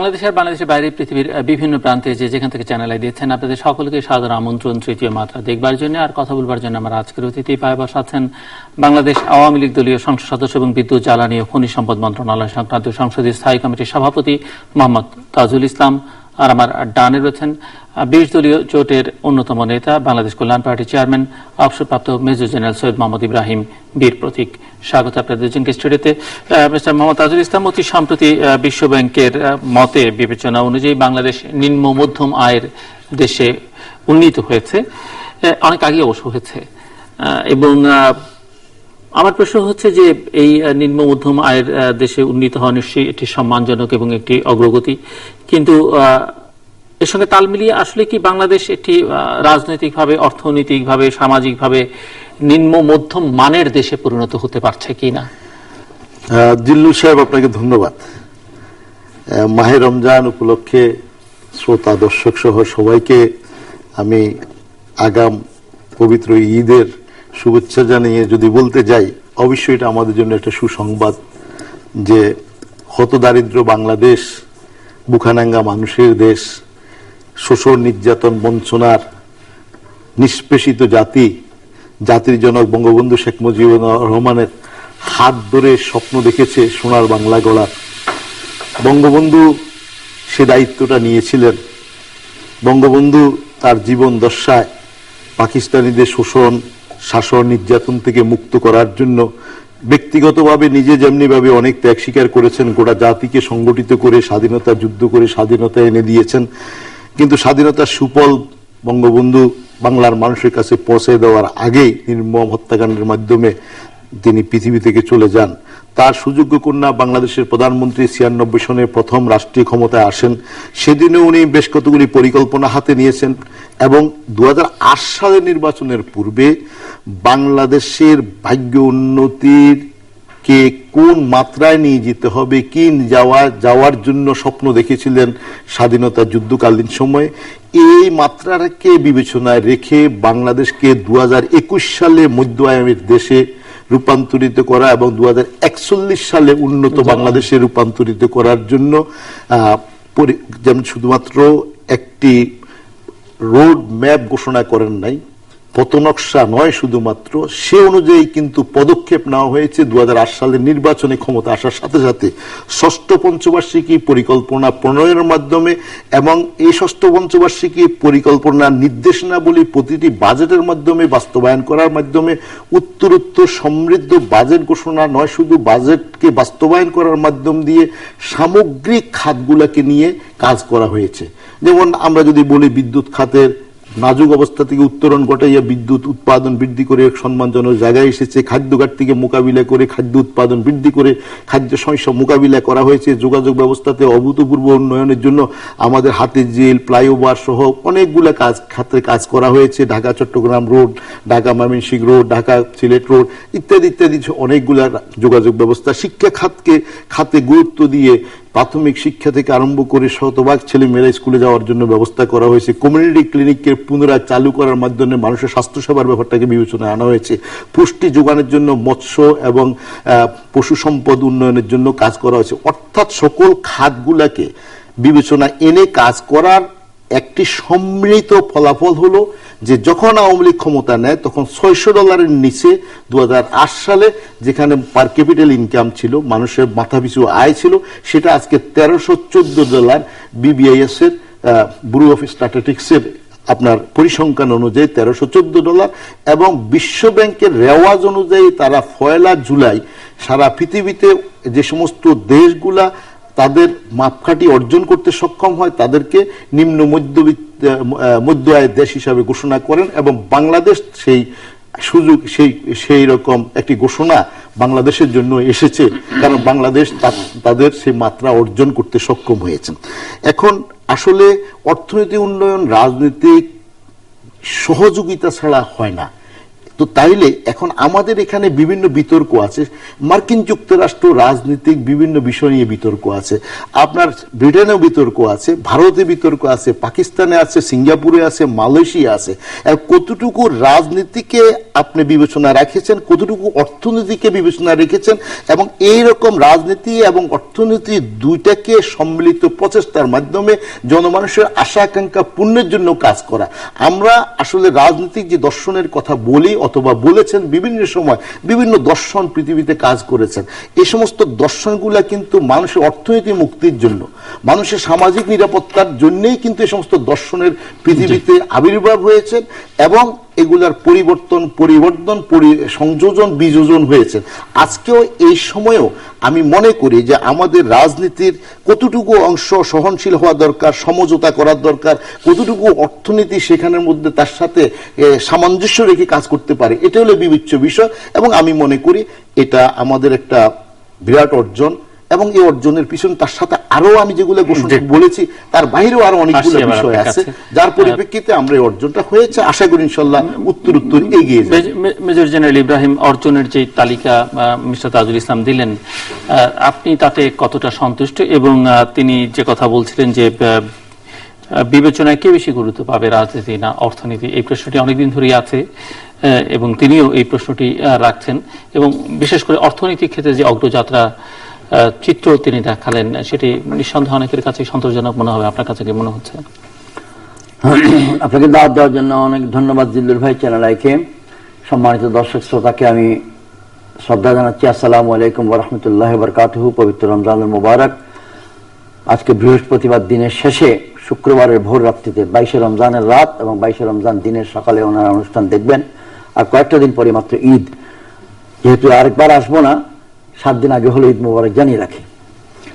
বাংলাদেশ আর বাংলাদেশের বাইরে পৃথিবীর বিভিন্ন প্রান্তে যেখান থেকে চ্যানেল দিয়েছেন আপনাদের সকলকে সাদর আমন্ত্রণ তৃতীয় মাত্রা দেখবার জন্য আর কথা বলবার জন্য আমার আজকের অতিথি পায়ে বসাচ্ছেন বাংলাদেশ আওয়ামী লীগ দলীয় সংসদ সদস্য এবং বিদ্যুৎ জ্বালানি ও খনিজ সম্পদ মন্ত্রণালয় সংক্রান্ত সংসদীয় স্থায়ী কমিটির সভাপতি মোহাম্মদ তাজুল ইসলাম। আর আমার ডানে রয়েছেন 20 দলীয় জোটের অন্যতম নেতা বাংলাদেশ কল্যাণ পার্টি চেয়ারম্যান অবসরপ্রাপ্ত মেজর জেনারেল সৈয়দ মোহাম্মদ ইব্রাহিম বীর প্রতীক। স্বাগত আপনাদের দুজনকে স্টুডিওতে। মিস্টার মোহাম্মদ তাজুল ইসলাম, অতি সম্প্রতি বিশ্বব্যাংকের মতে বিবেচনা অনুযায়ী বাংলাদেশ নিম্ন মধ্যম আয়ের দেশে উন্নীত হয়েছে, অনেক আগে অবশ্য হয়েছে, এবং আমার প্রশ্ন হচ্ছে যে এই নিম্ন মধ্যম আয়ের দেশে উন্নীত হওয়া নিশ্চয়ই এটি সম্মানজনক এবং একটি অগ্রগতি, কিন্তু এর সঙ্গে তাল মিলিয়ে আসলে কি বাংলাদেশ একটি রাজনৈতিকভাবে, অর্থনৈতিকভাবে, সামাজিকভাবে নিম্ন মধ্যম মানের দেশে পরিণত হতে পারছে কিনা? জিল্লুর সাহেব, আপনাকে ধন্যবাদ। মাহে রমজান উপলক্ষে শ্রোতা দর্শক সহ সবাইকে আমি আগাম পবিত্র ঈদের শুভেচ্ছা জানিয়ে যদি বলতে যাই, অবশ্যই এটা আমাদের জন্য একটা সুসংবাদ যে হতদারিদ্র বাংলাদেশ, বুখানাঙ্গা মানুষের দেশ, শোষণ নির্যাতন বঞ্চনার নিষ্পেষিত জাতি, জাতির জনক বঙ্গবন্ধু শেখ মুজিবুর রহমানের হাত ধরে স্বপ্ন দেখেছে সোনার বাংলা গড়ার। বঙ্গবন্ধু সে দায়িত্বটা নিয়েছিলেন। বঙ্গবন্ধু তার জীবন দশায় পাকিস্তানিদের শোষণ, শাসন, নির্যাতন থেকে মুক্ত করার জন্য ব্যক্তিগতভাবে নিজে যেমনিভাবে অনেক ত্যাগ স্বীকার করেছেন, গোটা জাতিকে সংগঠিত করে স্বাধীনতা যুদ্ধ করে স্বাধীনতা এনে দিয়েছেন। কিন্তু স্বাধীনতার সুফল বঙ্গবন্ধু বাংলার মানুষের কাছে পৌঁছে দেওয়ার আগেই নির্মম হত্যাকাণ্ডের মাধ্যমে তিনি পৃথিবী থেকে চলে যান। তার সুযোগ্য কন্যা বাংলাদেশের প্রধানমন্ত্রী 96 সনে প্রথম রাষ্ট্রীয় ক্ষমতায় আসেন। সেদিনে উনি বেশ কতগুলি পরিকল্পনা হাতে নিয়েছেন এবং 2008 সালের নির্বাচনের পূর্বে বাংলাদেশের ভাগ্য উন্নতির কে কোন মাত্রায় নিয়ে যেতে হবে, কি যাওয়ার জন্য স্বপ্ন দেখেছিলেন স্বাধীনতা যুদ্ধকালীন সময়ে। এই মাত্রাকে বিবেচনায় রেখে বাংলাদেশকে 2021 সালে মধ্য আয়ের দেশে রূপান্তরিত করা এবং 2041 সালে উন্নত বাংলাদেশে রূপান্তরিত করার জন্য যেমন শুধুমাত্র একটি রোড ম্যাপ ঘোষণা করেন নাই, পথনকশা নয় শুধুমাত্র, সে অনুযায়ী কিন্তু পদক্ষেপ নেওয়া হয়েছে। 2008 সালের নির্বাচনে ক্ষমতা আসার সাথে সাথে ষষ্ঠ পঞ্চবার্ষিকী পরিকল্পনা প্রণয়নের মাধ্যমে এবং এই ষষ্ঠ পঞ্চবার্ষিকী পরিকল্পনার নির্দেশনাবলী প্রতিটি বাজেটের মাধ্যমে বাস্তবায়ন করার মাধ্যমে উত্তরোত্তর সমৃদ্ধ বাজেট ঘোষণা নয়, শুধু বাজেটকে বাস্তবায়ন করার মাধ্যম দিয়ে সামগ্রিক খাতগুলোকে নিয়ে কাজ করা হয়েছে। যেমন আমরা যদি বলি, বিদ্যুৎ খাতের নাজুক অবস্থা থেকে উত্তরণ ঘটাইয়া বিদ্যুৎ উৎপাদন বৃদ্ধি করে এক সম্মানজনক জায়গায় এসেছে। খাদ্য ঘাটতিকে মোকাবিলা করে খাদ্য উৎপাদন বৃদ্ধি করে খাদ্য সমস্যা মোকাবিলা করা হয়েছে। যোগাযোগ ব্যবস্থাতে অভূতপূর্ব উন্নয়নের জন্য আমাদের হাতের জেল, ফ্লাইওভার সহ অনেকগুলো খাতে কাজ করা হয়েছে। Dhaka Chittagong road, Dhaka Mymensingh road, Dhaka Sylhet road ইত্যাদি ইত্যাদি অনেকগুলো যোগাযোগ ব্যবস্থা। শিক্ষা খাতে গুরুত্ব দিয়ে প্রাথমিক শিক্ষা থেকে আরম্ভ করে শতভাগ ছেলেমেয়েরা স্কুলে যাওয়ার জন্য ব্যবস্থা করা হয়েছে। কমিউনিটি ক্লিনিকের পুনরায় চালু করার মাধ্যমে মানুষের স্বাস্থ্যসেবার ব্যাপারটাকে বিবেচনায় আনা হয়েছে। পুষ্টি যোগানের জন্য মৎস্য এবং পশু সম্পদ উন্নয়নের জন্য কাজ করা হয়েছে। অর্থাৎ সকল খাতগুলাকে বিবেচনা এনে কাজ করার একটি সম্মিলিত ফলাফল হলো যে যখন আওয়ামী লীগ ক্ষমতা নেয় তখন $600 নিচে 2008 সালে যেখানে পার ক্যাপিটাল ইনকাম ছিল, মানুষের মাথাপিছু আয় ছিল, সেটা আজকে $1314। BBIS এর ব্যুরো অফ স্ট্যাটিস্টিক্সের আপনার পরিসংখ্যান অনুযায়ী $1314 এবং বিশ্বব্যাংকের রেওয়াজ অনুযায়ী তারা 1 জুলাই সারা পৃথিবীতে যে সমস্ত দেশগুলা তাদের মাপকাঠি অর্জন করতে সক্ষম হয় তাদেরকে নিম্ন মধ্য আয়ের দেশ হিসাবে ঘোষণা করেন এবং বাংলাদেশ সেই সুযোগ সেই রকম একটি ঘোষণা বাংলাদেশের জন্য এসেছে, কারণ বাংলাদেশ তাদের সেই মাত্রা অর্জন করতে সক্ষম হয়েছে। এখন আসলে অর্থনৈতিক উন্নয়ন রাজনৈতিক সহযোগিতা ছাড়া হয় না। তো তাইলে এখন আমাদের এখানে বিভিন্ন বিতর্ক আছে, মার্কিন যুক্তরাষ্ট্র রাজনীতিক বিভিন্ন বিষয় নিয়ে বিতর্ক আছে, আপনার ব্রিটেনেও বিতর্ক আছে, ভারতে বিতর্ক আছে, পাকিস্তানে আছে, সিঙ্গাপুরে আছে, মালয়েশিয়া আছে। কতটুকু রাজনীতিকে আপনি বিবেচনা রেখেছেন, কতটুকু অর্থনীতিকে বিবেচনা রেখেছেন, এবং এই রকম রাজনীতি এবং অর্থনীতি দুইটাকে সম্মিলিত প্রচেষ্টার মাধ্যমে জনমানুষের আশা আকাঙ্ক্ষা পূর্ণের জন্য কাজ করা। আমরা আসলে রাজনৈতিক যে দর্শনের কথা বলি অথবা বলেছেন বিভিন্ন সময়, বিভিন্ন দর্শন পৃথিবীতে কাজ করেছেন, এই সমস্ত দর্শনগুলা কিন্তু মানুষের অর্থনীতি মুক্তির জন্য, মানুষের সামাজিক নিরাপত্তার জন্যই কিন্তু এই সমস্ত দর্শনের পৃথিবীতে আবির্ভাব হয়েছে, এবং এগুলার পরিবর্তন সংযোজন বিযোজন হয়েছে। আজকেও এই সময়েও আমি মনে করি যে আমাদের রাজনীতির কতটুকু অংশ সহনশীল হওয়া দরকার, সমঝোতা করার দরকার, কতটুকু অর্থনীতি সেখানের মধ্যে তার সাথে সামঞ্জস্য রেখে কাজ করতে পারে, এটা হলো বিবেচ্য বিষয়। এবং আমি মনে করি এটা আমাদের একটা বিরাট অর্জন, এবং এই অর্জনের পিছনে তার সাথে আরো আমি যেগুলো বলেছি তার বাইরেও আরো অনেকগুলো বিষয় আছে, যার পরিপ্রেক্ষিতে আমরা এই অর্জনটা হয়েছে। আশা করি ইনশাল্লাহ উত্তর এগিয়ে যাবে। মেজর জেনারেল ইব্রাহিম, অর্জনের যে তালিকা মিস্টার তাজুল ইসলাম দিলেন, আপনি তাতে কতটা সন্তুষ্ট? এবং তিনি যে কথা বলছিলেন যে বিবেচনায় কে বেশি গুরুত্ব পাবে, রাজনীতি না অর্থনীতি, এই প্রশ্নটি অনেকদিন ধরেই আছে এবং তিনিও এই প্রশ্নটি রাখছেন। এবং বিশেষ করে অর্থনৈতিক ক্ষেত্রে যে অগ্রযাত্রা চিত্র তিনি দেখালেন, সেটি নিঃসন্দেহে অনেকের কাছে সন্তোষজনক মনে হবে। আপনার কাছে কি মনে হচ্ছে? আপনাকে দাওয়াত দেওয়ার জন্য অনেক ধন্যবাদ জিল্লুর ভাই, চ্যানেল আইকে। সম্মানিত দর্শক শ্রোতাকে আমি শ্রদ্ধা জানাচ্ছি। আসসালামু আলাইকুম ওয়া রাহমাতুল্লাহি ওয়া বারাকাতুহু। পবিত্র রমজানুল মুবারক। আজকে বৃহস্পতিবার দিনের শেষে শুক্রবারের ভোর রাত্রিতে 22শে রমজানের রাত এবং 22শে রমজান দিনের সকালে ওনারা অনুষ্ঠান দেখবেন। আর কয়েকটা দিন পরে মাত্র ঈদ, যেহেতু আরেকবার আসবো না, 7 দিন আগে হলো ঈদ মুবারক জানিয়ে রাখি।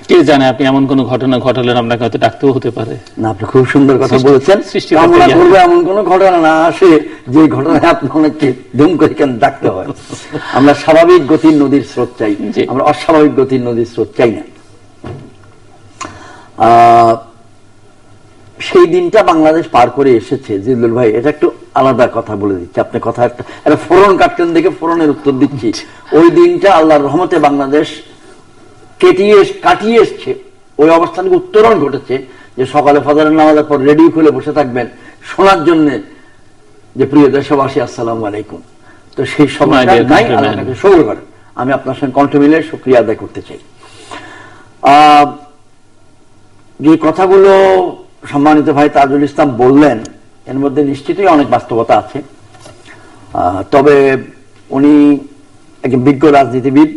কে জানে আপনি এমন কোন ঘটনা ঘটালেন আপনাকে হয়তো ডাকতেও হতে পারে। না, আপনি খুব সুন্দর কথা বলেছেন। কামনা করবো এমন কোন ঘটনা না আসে যে ঘটনায় আপনার অনেককে ধুম করে কেন ডাকতে হয়। আমরা স্বাভাবিক গতির নদীর স্রোত চাই, আমরা অস্বাভাবিক গতির নদীর স্রোত চাই না। সেই দিনটা বাংলাদেশ পার করে এসেছে জিল্লুল ভাই, এটা একটু আলাদা কথা বলে দিচ্ছি। আপনি কথা একটা ফোরন কাটতেন দেখে ফোরনের উত্তর দিচ্ছি। ওই দিনটা আল্লাহর রহমতে বাংলাদেশ কাটিয়ে এসছে, ওই অবস্থান থেকে উত্তরণ ঘটেছে যে সকালে ফজরের নামাজের পর রেডিও খুলে বসে থাকবেন শোনার জন্য যে প্রিয় দেশবাসী আসসালামু আলাইকুম। তো সেই সময়টা নাই, আল্লাহকে শুকর করেন। আমি আপনার সঙ্গে কণ্ঠ মিলে শুকরিয়া আদায় করতে চাই। যে কথাগুলো সম্মানিত ভাই তাজুল ইসলাম বললেন, এর মধ্যে নিশ্চিতই অনেক বাস্তবতা আছে। তবে উনি একজন বিজ্ঞ রাজনীতিবিদ,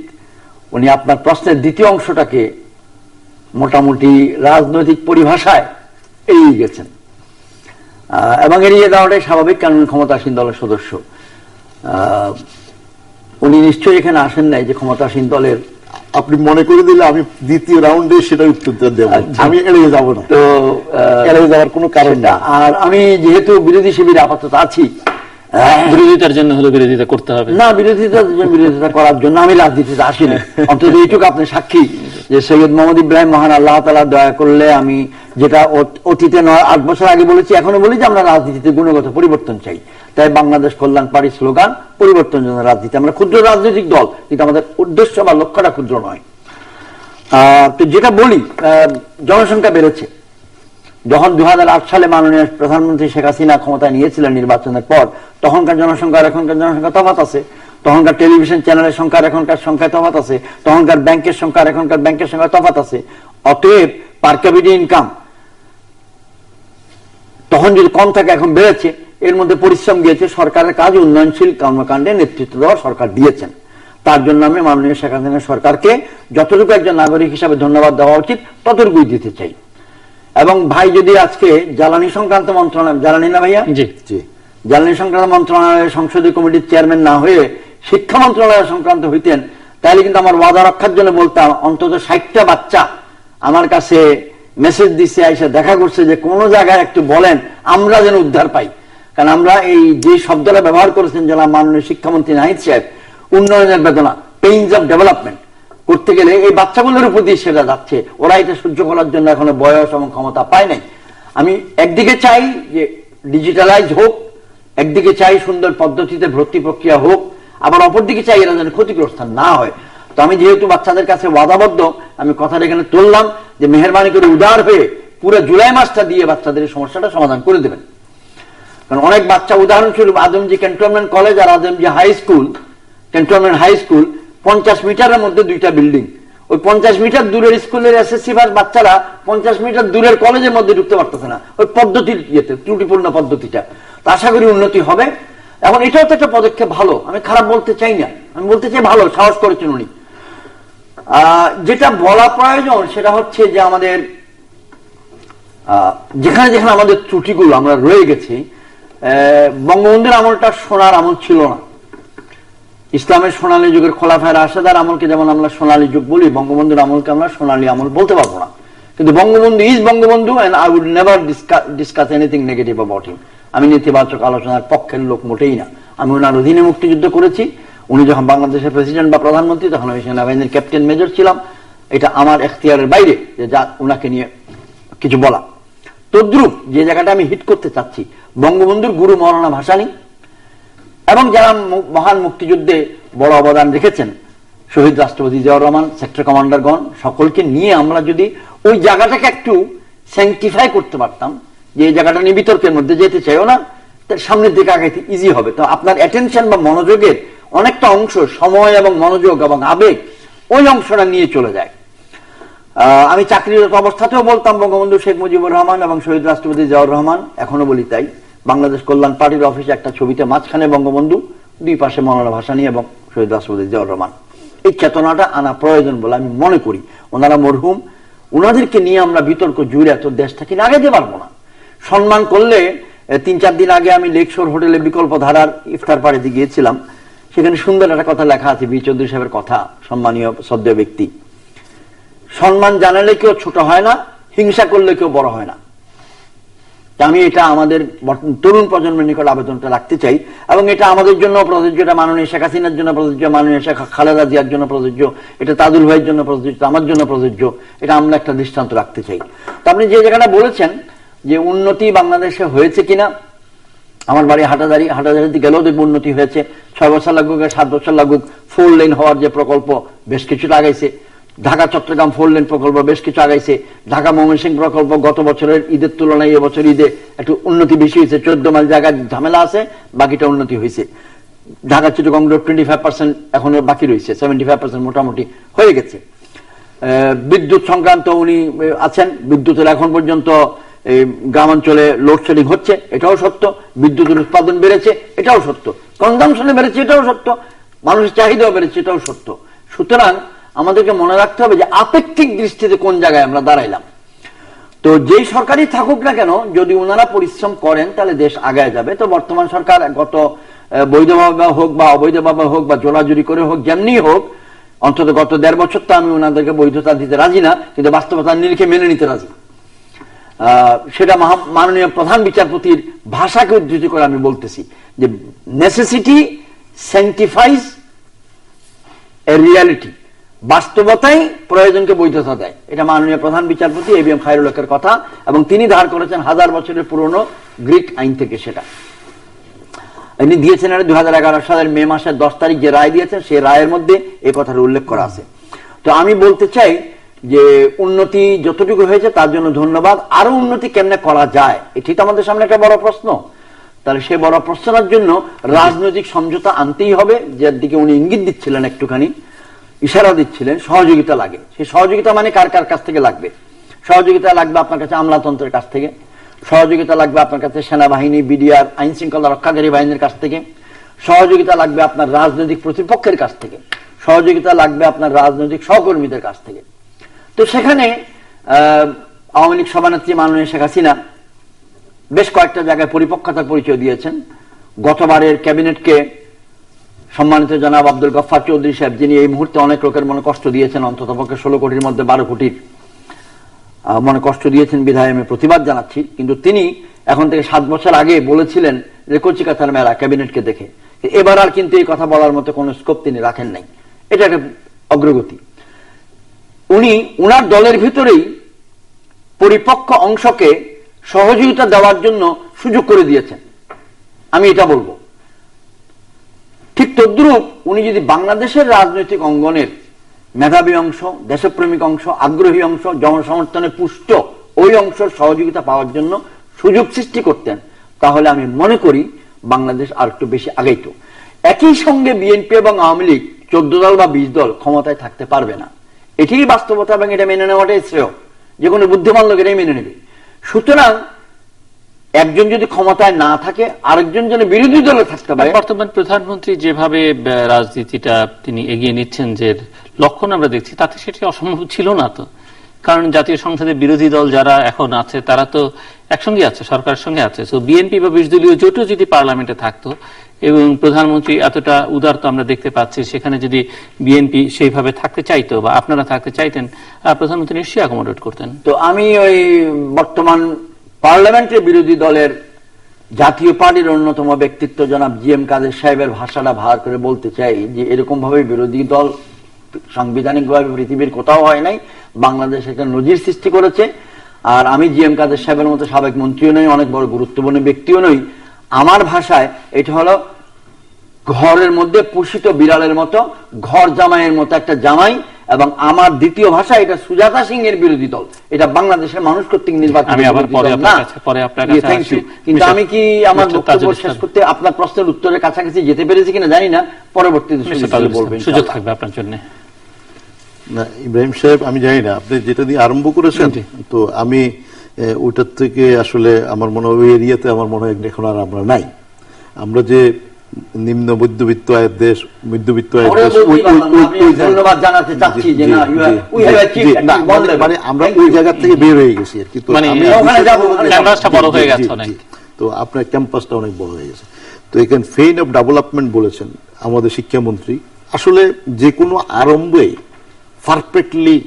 উনি আপনার প্রশ্নের দ্বিতীয় অংশটাকে মোটামুটি রাজনৈতিক পরিভাষায় এড়িয়ে গেছেন, এবং এড়িয়ে যাওয়াটাই স্বাভাবিক, কারণ ক্ষমতাসীন দলের সদস্য। উনি নিশ্চয়ই এখানে আসেন নাই যে ক্ষমতাসীন দলের, আপনি মনে করে দিলে আমি দ্বিতীয় রাউন্ডে সেটা উত্তর দেব, আমি এড়িয়ে যাব না, তো এড়িয়ে যাওয়ার কোনো কারণ না। আর আমি যেহেতু বিরোধী শিবিরে আপাতত আছি, বিরোধিতার জন্য হলো বিরোধিতা করতে হবে না, বিরোধিতা করার জন্য আমি রাজনীতিতে আসিনি। অন্তত এইটুকু আপনি সাক্ষী যে সৈয়দ মোহাম্মদ ইব্রাহিম মহান আল্লাহ তাআলা দয়া করলে, আমি যেটা অতীতে 8 বছর আগে বলেছি, এখনো বলি যে আমরা রাজনীতিতে গুণগত পরিবর্তন চাই। তাই বাংলাদেশ কল্যাণ পার্টি স্লোগান পরিবর্তন জন্য রাজনীতি। আমরা ক্ষুদ্র রাজনৈতিক দল, কিন্তু আমাদের উদ্দেশ্য বা লক্ষ্যটা ক্ষুদ্র নয়। তো যেটা বলি, জনসংখ্যা বেড়েছে। যখন 2008 সালে মাননীয় প্রধানমন্ত্রী শেখ হাসিনা ক্ষমতায় নিয়েছিলেন নির্বাচনের পর, তখনকার জনসংখ্যা আর এখনকার জনসংখ্যা তফাৎ আছে। তখনকার টেলিভিশন চ্যানেলের সংখ্যা আর এখনকার সংখ্যায় তফাৎ আছে। তখনকার ব্যাংকের সংখ্যা আর এখনকার ব্যাংকের সংখ্যা তফাৎ আছে। অতএব পার ক্যাপিটা ইনকাম তখন যদি কম থাকে, এখন বেড়েছে। এর মধ্যে পরিশ্রম গিয়েছে, সরকারের কাজ উন্নয়নশীল কর্মকাণ্ডে নেতৃত্ব দেওয়া সরকার দিয়েছেন। তার জন্য আমি মাননীয় শেখ হাসিনা সরকারকে যতটুকু একজন নাগরিক হিসাবে ধন্যবাদ দেওয়া উচিত ততটুকুই দিতে চাই। এবং ভাই যদি আজকে জ্বালানি সংক্রান্ত মন্ত্রণালয়, জ্বালানি না ভাইয়া, জ্বালানি সংক্রান্ত মন্ত্রণালয়ের সংসদীয় কমিটির চেয়ারম্যান না হয়ে শিক্ষা মন্ত্রণালয় সংক্রান্ত হইতেন, তাহলে কিন্তু আমার ওয়াদা রক্ষার জন্য বলতাম, অন্তত 60টা বাচ্চা আমার কাছে মেসেজ দিচ্ছে, আইসা দেখা করছে যে কোন জায়গায় একটু বলেন আমরা যেন উদ্ধার পাই। কারণ আমরা এই যে শব্দটা ব্যবহার করেছেন জনাব মাননীয় শিক্ষামন্ত্রী নাহিদ সাহেব, উন্নয়নের বেদনা, পেইনস অফ ডেভেলপমেন্ট করতে গেলে এই বাচ্চাগুলোর উপর দিয়ে সেটা যাচ্ছে। ওরা এটা সহ্য করার জন্য এখনো বয়স এবং ক্ষমতা পায় নাই। আমি একদিকে চাই যে ডিজিটালাইজ হোক, একদিকে চাই সুন্দর পদ্ধতিতে ভর্তি প্রক্রিয়া হোক, আবার অপরদিকে চাই এরা যেন ক্ষতিগ্রস্ত না হয়। তো আমি যেহেতু বাচ্চাদের কাছে ওয়াদাবদ্ধ, আমি কথাটা এখানে তুললাম যে মেহরবানি করে উদার হয়ে পুরো জুলাই মাসটা দিয়ে বাচ্চাদের সমস্যাটা সমাধান করে দেবেন। কারণ অনেক বাচ্চা, উদাহরণস্বরূপ আদমজি ক্যান্টনমেন্ট কলেজ আর Adamjee high school, cantonment high school 50 মিটারের মধ্যে দুইটা বিল্ডিং। ওই 50 মিটার দূরের স্কুলের এসএসসি পাস বাচ্চারা 50 মিটার দূরের কলেজের মধ্যে ঢুকতে পারতেছে না, ওই পদ্ধতির ইয়েতে, ত্রুটিপূর্ণ পদ্ধতিটা। তো আশা করি উন্নতি হবে। এখন এটাও তো একটা পদক্ষেপ ভালো, আমি খারাপ বলতে চাই না, আমি বলতে চাই ভালো, সাহস করেছেন উনি। যেটা বলা প্রয়োজন সেটা হচ্ছে যে আমাদের যেখানে যেখানে আমাদের ত্রুটিগুলো আমরা রয়ে গেছি, বঙ্গবন্ধুর আমলটা সোনার আমল ছিল না। ইসলামের সোনালী যুগের খোলাফায়ে রাশেদার আমলকে যেমন আমরা সোনালী যুগ বলি, বঙ্গবন্ধুর আমলকে আমরা সোনালী আমল বলতে পারবো না। কিন্তু Bangabandhu is Bangabandhu, and I would never discuss anything negative about him. আমি নেতিবাচক আলোচনার পক্ষের লোক মোটেই না। আমি ওনার অধীনে মুক্তিযুদ্ধ করেছি। উনি যখন বাংলাদেশের প্রেসিডেন্ট বা প্রধানমন্ত্রী, তখন আমি সেনাবাহিনীর ক্যাপ্টেন মেজর ছিলাম। এটা আমার এখতিয়ারের বাইরে যে যা উনাকে নিয়ে কিছু বলা। তদ্রুপ যে জায়গাটা আমি হিট করতে চাচ্ছি, বঙ্গবন্ধুর গুরু মৌলানা ভাসানী এবং যারা মহান মুক্তিযুদ্ধে বড় অবদান রেখেছেন, শহীদ রাষ্ট্রপতি জিয়াউর রহমান, সেক্টর কমান্ডারগণ, সকলকে নিয়ে আমরা যদি ওই জায়গাটাকে একটু স্যাংটিফাই করতে পারতাম, যে এই জায়গাটা নিয়ে বিতর্কের মধ্যে যেতে চাইও না, তার সামনের দিকে আগাইতে ইজি হবে। তো আপনার অ্যাটেনশন বা মনোযোগের অনেকটা অংশ, সময় এবং মনোযোগ এবং আবেগ ওই অংশটা নিয়ে চলে যায়। আমি চাকরিরত অবস্থাতেও বলতাম বঙ্গবন্ধু শেখ মুজিবুর রহমান এবং শহীদ রাষ্ট্রপতি জিয়াউর রহমান, এখনো বলি তাই। বাংলাদেশ কল্যাণ পার্টির অফিসে একটা ছবিতে মাঝখানে বঙ্গবন্ধু, দুই পাশে মৌলানা ভাসানী এবং শহীদ রাষ্ট্রপতি জিয়াউর রহমান। এই চেতনাটা আনা প্রয়োজন বলে আমি মনে করি। ওনারা মরহুম, ওনাদেরকে নিয়ে আমরা বিতর্ক জুড়ে এত দেশটাকে আগাইতে পারবো না। সম্মান করলে, 3-4 দিন আগে আমি লেকশোর হোটেলে বিকল্প ধারার ইফতার পার্টিতে গিয়েছিলাম, সেখানে সুন্দর একটা কথা লেখা আছে, বি চৌধুরী সাহেবের কথা, সম্মানীয় শ্রদ্ধেয় ব্যক্তি। সম্মান জানালে কেউ ছোট হয় না, হিংসা করলে কেউ বড় হয় না। আমি এটা আমাদের তরুণ প্রজন্মের নিকট আবেদনটা রাখতে চাই, এবং এটা আমাদের জন্য প্রযোজ্য, এটা মাননীয় শেখ হাসিনার জন্য প্রযোজ্য, মাননীয় শেখ খালেদা জিয়ার জন্য প্রযোজ্য, এটা তাজুল ভাইয়ের জন্য প্রযোজ্য, আমার জন্য প্রযোজ্য। এটা আমরা একটা দৃষ্টান্ত রাখতে চাই। তো আপনি যে জায়গাটা বলেছেন যে উন্নতি বাংলাদেশে হয়েছে কিনা, আমার বাড়ি হাটাদারিতে গেলেও দেখব উন্নতি হয়েছে। 6 বছর লাগুক, 7 বছর লাগুক, 4 লেন হওয়ার যে প্রকল্প বেশ কিছুটা আগাইছে। ঢাকা চট্টগ্রাম 4 লেন প্রকল্প বেশ কিছু আগাইছে। ঢাকা ময়মনসিংহ প্রকল্প গত বছরের ঈদের তুলনায় এবছর ঈদে একটু উন্নতি বেশি হয়েছে। 14 মাইল জায়গায় ঝামেলা আছে, বাকিটা উন্নতি হয়েছে। ঢাকা চিটাগং রোড 25% এখনো বাকি রয়েছে, 75% মোটামুটি হয়ে গেছে। বিদ্যুৎ সংক্রান্ত উনি আছেন, বিদ্যুতের এখন পর্যন্ত গ্রামাঞ্চলে লোডশেডিং হচ্ছে, এটাও সত্য। বিদ্যুতের উৎপাদন বেড়েছে, এটাও সত্য। কনজামশনে বেড়েছে, এটাও সত্য। মানুষের চাহিদাও বেড়েছে, এটাও সত্য। সুতরাং আমাদেরকে মনে রাখতে হবে যে আপেক্ষিক দৃষ্টিতে কোন জায়গায় আমরা দাঁড়াইলাম। তো যেই সরকারই থাকুক না কেন, যদি ওনারা পরিশ্রম করেন তাহলে দেশ আগায় যাবে। তো বর্তমান সরকার গত বৈধভাবে হোক বা অবৈধভাবে হোক বা জোরাজুরি করে হোক, যেমনি হোক, অন্তত গত 1.5 বছর তো আমি ওনাদেরকে বৈধতা দিতে রাজি না, কিন্তু বাস্তবতার নিরিখে মেনে নিতে রাজি। সেটা মাননীয় প্রধান বিচারপতির ভাষাকে উদ্ধৃতি করে আমি বলতেছি যে নেসেসিটি স্যাংটিফাইজ এ রিয়ালিটি, বাস্তবতাই প্রয়োজনকে বৈধতা দেয়। এটা মাননীয় প্রধান বিচারপতি এবিএম খায়রুল হকের কথা, এবং তিনি ধার করেছেন 1000 বছরের পুরনো গ্রিক আইন থেকে। সেটা তিনি দিয়েছেন 2011 সালের মে মাসের 10 তারিখ যে রায় দিয়েছেন, সেই রায়ের মধ্যে এই কথার উল্লেখ করা আছে। তো আমি বলতে চাই যে উন্নতি যতটুকু হয়েছে তার জন্য ধন্যবাদ। আরো উন্নতি কেমনে করা যায়, এটি তো আমাদের সামনে একটা বড় প্রশ্ন। তাহলে সেই বড় প্রশ্নের জন্য রাজনৈতিক সমঝোতা আনতেই হবে, যার দিকে উনি ইঙ্গিত দিচ্ছিলেন, একটুখানি ইশারা দিচ্ছিলেন। সহযোগিতা লাগে। সেই সহযোগিতা মানে কার কার কাছ থেকে লাগবে? সহযোগিতা লাগবে আপনার কাছে আমলাতন্ত্রের কাছ থেকে, সহযোগিতা লাগবে আপনার কাছে সেনাবাহিনী, বিডিআর, আইন শৃঙ্খলা রক্ষাকারী বাহিনীর কাছ থেকে, সহযোগিতা লাগবে আপনার রাজনৈতিক প্রতিপক্ষের কাছ থেকে, সহযোগিতা লাগবে আপনার রাজনৈতিক সহকর্মীদের কাছ থেকে। তো সেখানে আওয়ামী লীগ সভানেত্রী মাননীয় শেখ হাসিনা বেশ কয়েকটা জায়গায় পরিপক্কতার পরিচয় দিয়েছেন। গতবারের ক্যাবিনেটকে সম্মানিত জনাব আব্দুল গফফার চৌধুরী সাহেব, যিনি এই মুহূর্তে অনেক লোকের মনে কষ্ট দিয়েছেন, অন্তত পক্ষে 16 কোটির মধ্যে 12 কোটির মনে কষ্ট দিয়েছেন, বিধায় আমি প্রতিবাদ জানাচ্ছি। কিন্তু তিনি এখন থেকে 7 বছর আগে বলেছিলেন যে কচিকাতার মেলা ক্যাবিনেটকে দেখে। এবার আর কিন্তু এই কথা বলার মতো কোনো স্কোপ তিনি রাখেন নাই। এটা একটা অগ্রগতি। উনি উনার দলের ভিতরেই পরিপক্ক অংশকে সহযোগিতা দেওয়ার জন্য সুযোগ করে দিয়েছেন। আমি এটা বলবো। ঠিক তদ্রুপ উনি যদি বাংলাদেশের রাজনৈতিক অঙ্গনের মেধাবী অংশ, দেশপ্রেমিক অংশ, আগ্রহী অংশ, জনসমর্থনে পুষ্ট ওই অংশের সহযোগিতা পাওয়ার জন্য সুযোগ সৃষ্টি করতেন, তাহলে আমি মনে করি বাংলাদেশ আর একটু বেশি আগাইত। একই সঙ্গে বিএনপি এবং আওয়ামী লীগ 14 দল বা 20 দল ক্ষমতায় থাকতে পারবে না, এটাই বাস্তবতা এবং এটা মেনে নেওয়াটাই শ্রেয়। যে কোনো বুদ্ধিমান লোক এটাই মেনে নেবে। সুতরাং একজন যদি ক্ষমতায় না থাকে আরেকজন যেন বিরোধী দলে থাকতে পারে। বর্তমান প্রধানমন্ত্রী যেভাবে রাজনীতিটা তিনি এগিয়ে নিচ্ছেন, যে লক্ষণ আমরা দেখছি, তাতে সেটি অসম্ভব ছিল না তো। কারণ জাতীয় সংসদে বিরোধী দল যারা এখন আছে তারা তো একসঙ্গে আছে, সরকারের সঙ্গে আছে। সো বিএনপি বা 20 দলীয় জোটও যদি পার্লামেন্টে থাকতো এবং প্রধানমন্ত্রী এতটা উদার তো আমরা দেখতে পাচ্ছি, সেখানে যদি বিএনপি সেইভাবে থাকতে চাইতো বা আপনারা থাকতে চাইতেন, প্রধানমন্ত্রী নিশ্চয়ই অ্যাকোমোডেট করতেন। তো আমি ওই বর্তমান পার্লামেন্টের বিরোধী দলের জাতীয় পার্টির অন্যতম ব্যক্তিত্ব জনাব জিএম কাদের সাহেবের ভাষাটা ভার করে বলতে চাই যে এরকম ভাবে বিরোধী দল সাংবিধানিকভাবে পৃথিবীর কোথাও হয় নাই, বাংলাদেশ একটা নজির সৃষ্টি করেছে। আর আমি জিএম কাদের সাহেবের মতো সাবেক মন্ত্রীও নই, অনেক বড় গুরুত্বপূর্ণ ব্যক্তিও নই। আমার ভাষায় এটা হলো ঘরের মধ্যে পুষিত বিড়ালের মতো, ঘর জামাইয়ের মতো একটা জামাই। এবং আমার দ্বিতীয় ভাষা এটা সুজাতা সিং এর বিরোধী দল, এটা বাংলাদেশের মানুষ কর্তৃক নির্বাচিত না। কিন্তু আমি কি আমার বক্তব্য শেষ করতে আপনার প্রশ্নের উত্তরের কাছাকাছি যেতে পেরেছি কিনা জানি না, পরবর্তীতে বলবেন, সুযোগ থাকবে আপনার জন্য। না ইব্রাহিম সাহেব, আমি জানি না আপনি যেটা দিয়ে আরম্ভ করেছেন, তো আমি ওইটার থেকে আসলে আমার মনে হয় ওই এরিয়াতে আমার মনে হয় এখন আর আমরা নাই। আমরা যে নিম্ন মধ্যবিত্ত আয়ের দেশ, মধ্যবিত্ত আয়ের দেশ, ধন্যবাদ জানাতে চাচ্ছি যে না মানে আমরা ওই জায়গা থেকে বের হয়ে গেছি আর কি। তো আপনার ক্যাম্পাসটা অনেক বড় হয়ে গেছে। তো এখানে ফেইন অফ ডেভেলপমেন্ট বলেছেন আমাদের শিক্ষামন্ত্রী। আসলে যে কোনো আরম্ভে পারফেক্টলি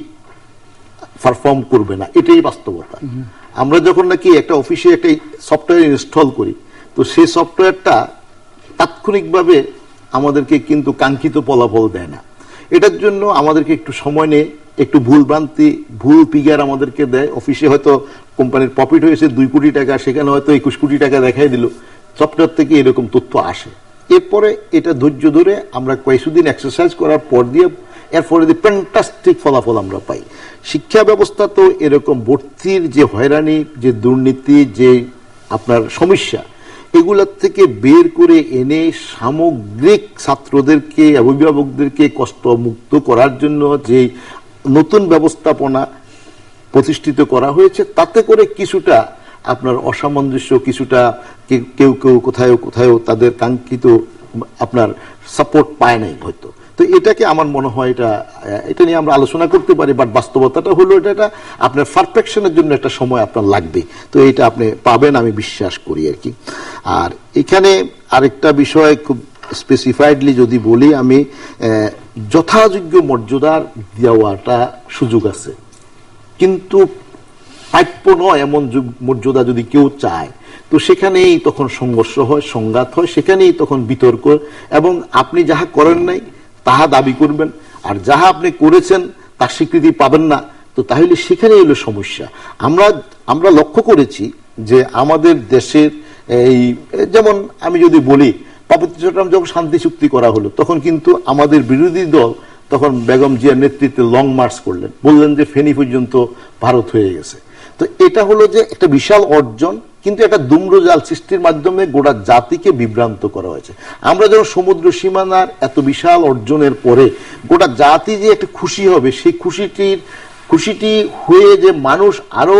পারফর্ম করবে না, এটাই বাস্তবতা। আমরা যখন নাকি একটা অফিসে একটা সফটওয়্যার ইনস্টল করি, তো সেই সফটওয়্যারটা তাৎক্ষণিকভাবে আমাদেরকে কিন্তু কাঙ্ক্ষিত ফলাফল দেয় না। এটার জন্য আমাদেরকে একটু সময় নিয়ে একটু ভুলভ্রান্তি, ভুল ফিগার আমাদেরকে দেয়। অফিসে হয়তো কোম্পানির প্রফিট হয়েছে 2 কোটি টাকা, সেখানে হয়তো 21 কোটি টাকা দেখাই দিল। সফটওয়্যার থেকে এরকম তথ্য আসে। এরপরে এটা ধৈর্য ধরে আমরা কয়েকদিন এক্সারসাইজ করার পর দিয়ে এরপরে ফ্যান্টাস্টিক ফলাফল আমরা পাই। শিক্ষা ব্যবস্থা তো এরকম ভর্তির যে হয়রানি, যে দুর্নীতি, যে আপনার সমস্যা, এগুলোর থেকে বের করে এনে সামগ্রিক ছাত্রদেরকে, অভিভাবকদেরকে কষ্টমুক্ত করার জন্য যে নতুন ব্যবস্থাপনা প্রতিষ্ঠিত করা হয়েছে, তাতে করে কিছুটা আপনার অসামঞ্জস্য, কিছুটা কেউ কেউ কোথাও কোথাও তাদের কাঙ্ক্ষিত আপনার সাপোর্ট পায় নাই হয়তো। তো এটাকে আমার মনে হয় এটা নিয়ে আমরা আলোচনা করতে পারি, বাট বাস্তবতাটা হলো এটা আপনার পারফেকশনের জন্য একটা সময় আপনার লাগবে। তো এটা আপনি পাবেন আমি বিশ্বাস করি আর কি। আর এখানে আরেকটা বিষয় খুব স্পেসিফাইডলি যদি বলি, আমি যথাযোগ্য মর্যাদার দেওয়াটা সুযোগ আছে, কিন্তু প্রাপ্য নয় এমন মর্যাদা যদি কেউ চায়, তো সেখানেই তখন সংঘর্ষ হয়, সংঘাত হয়, সেখানেই তখন বিতর্ক। এবং আপনি যাহা করেন নাই তাহা দাবি করবেন, আর যাহা আপনি করেছেন তার স্বীকৃতি পাবেন না, তো তাহলে সেখানেই হলো সমস্যা। আমরা লক্ষ্য করেছি যে আমাদের দেশের এই যেমন আমি যদি বলি, পার্বত্য চট্টগ্রাম যখন শান্তি চুক্তি করা হলো, তখন কিন্তু আমাদের বিরোধী দল তখন বেগম জিয়ার নেতৃত্বে লং মার্চ করলেন, বললেন যে ফেনী পর্যন্ত ভারত হয়ে গেছে। তো এটা হলো যে একটা বিশাল অর্জন, কিন্তু একটা দুম্রজাল সৃষ্টির মাধ্যমে গোটা জাতিকে বিভ্রান্ত করা হয়েছে। আমরা যখন সমুদ্র সীমানার এত বিশাল অর্জনের পরে গোটা জাতি যে একটা খুশি হবে, সেই খুশিটি হয়ে যে মানুষ আরো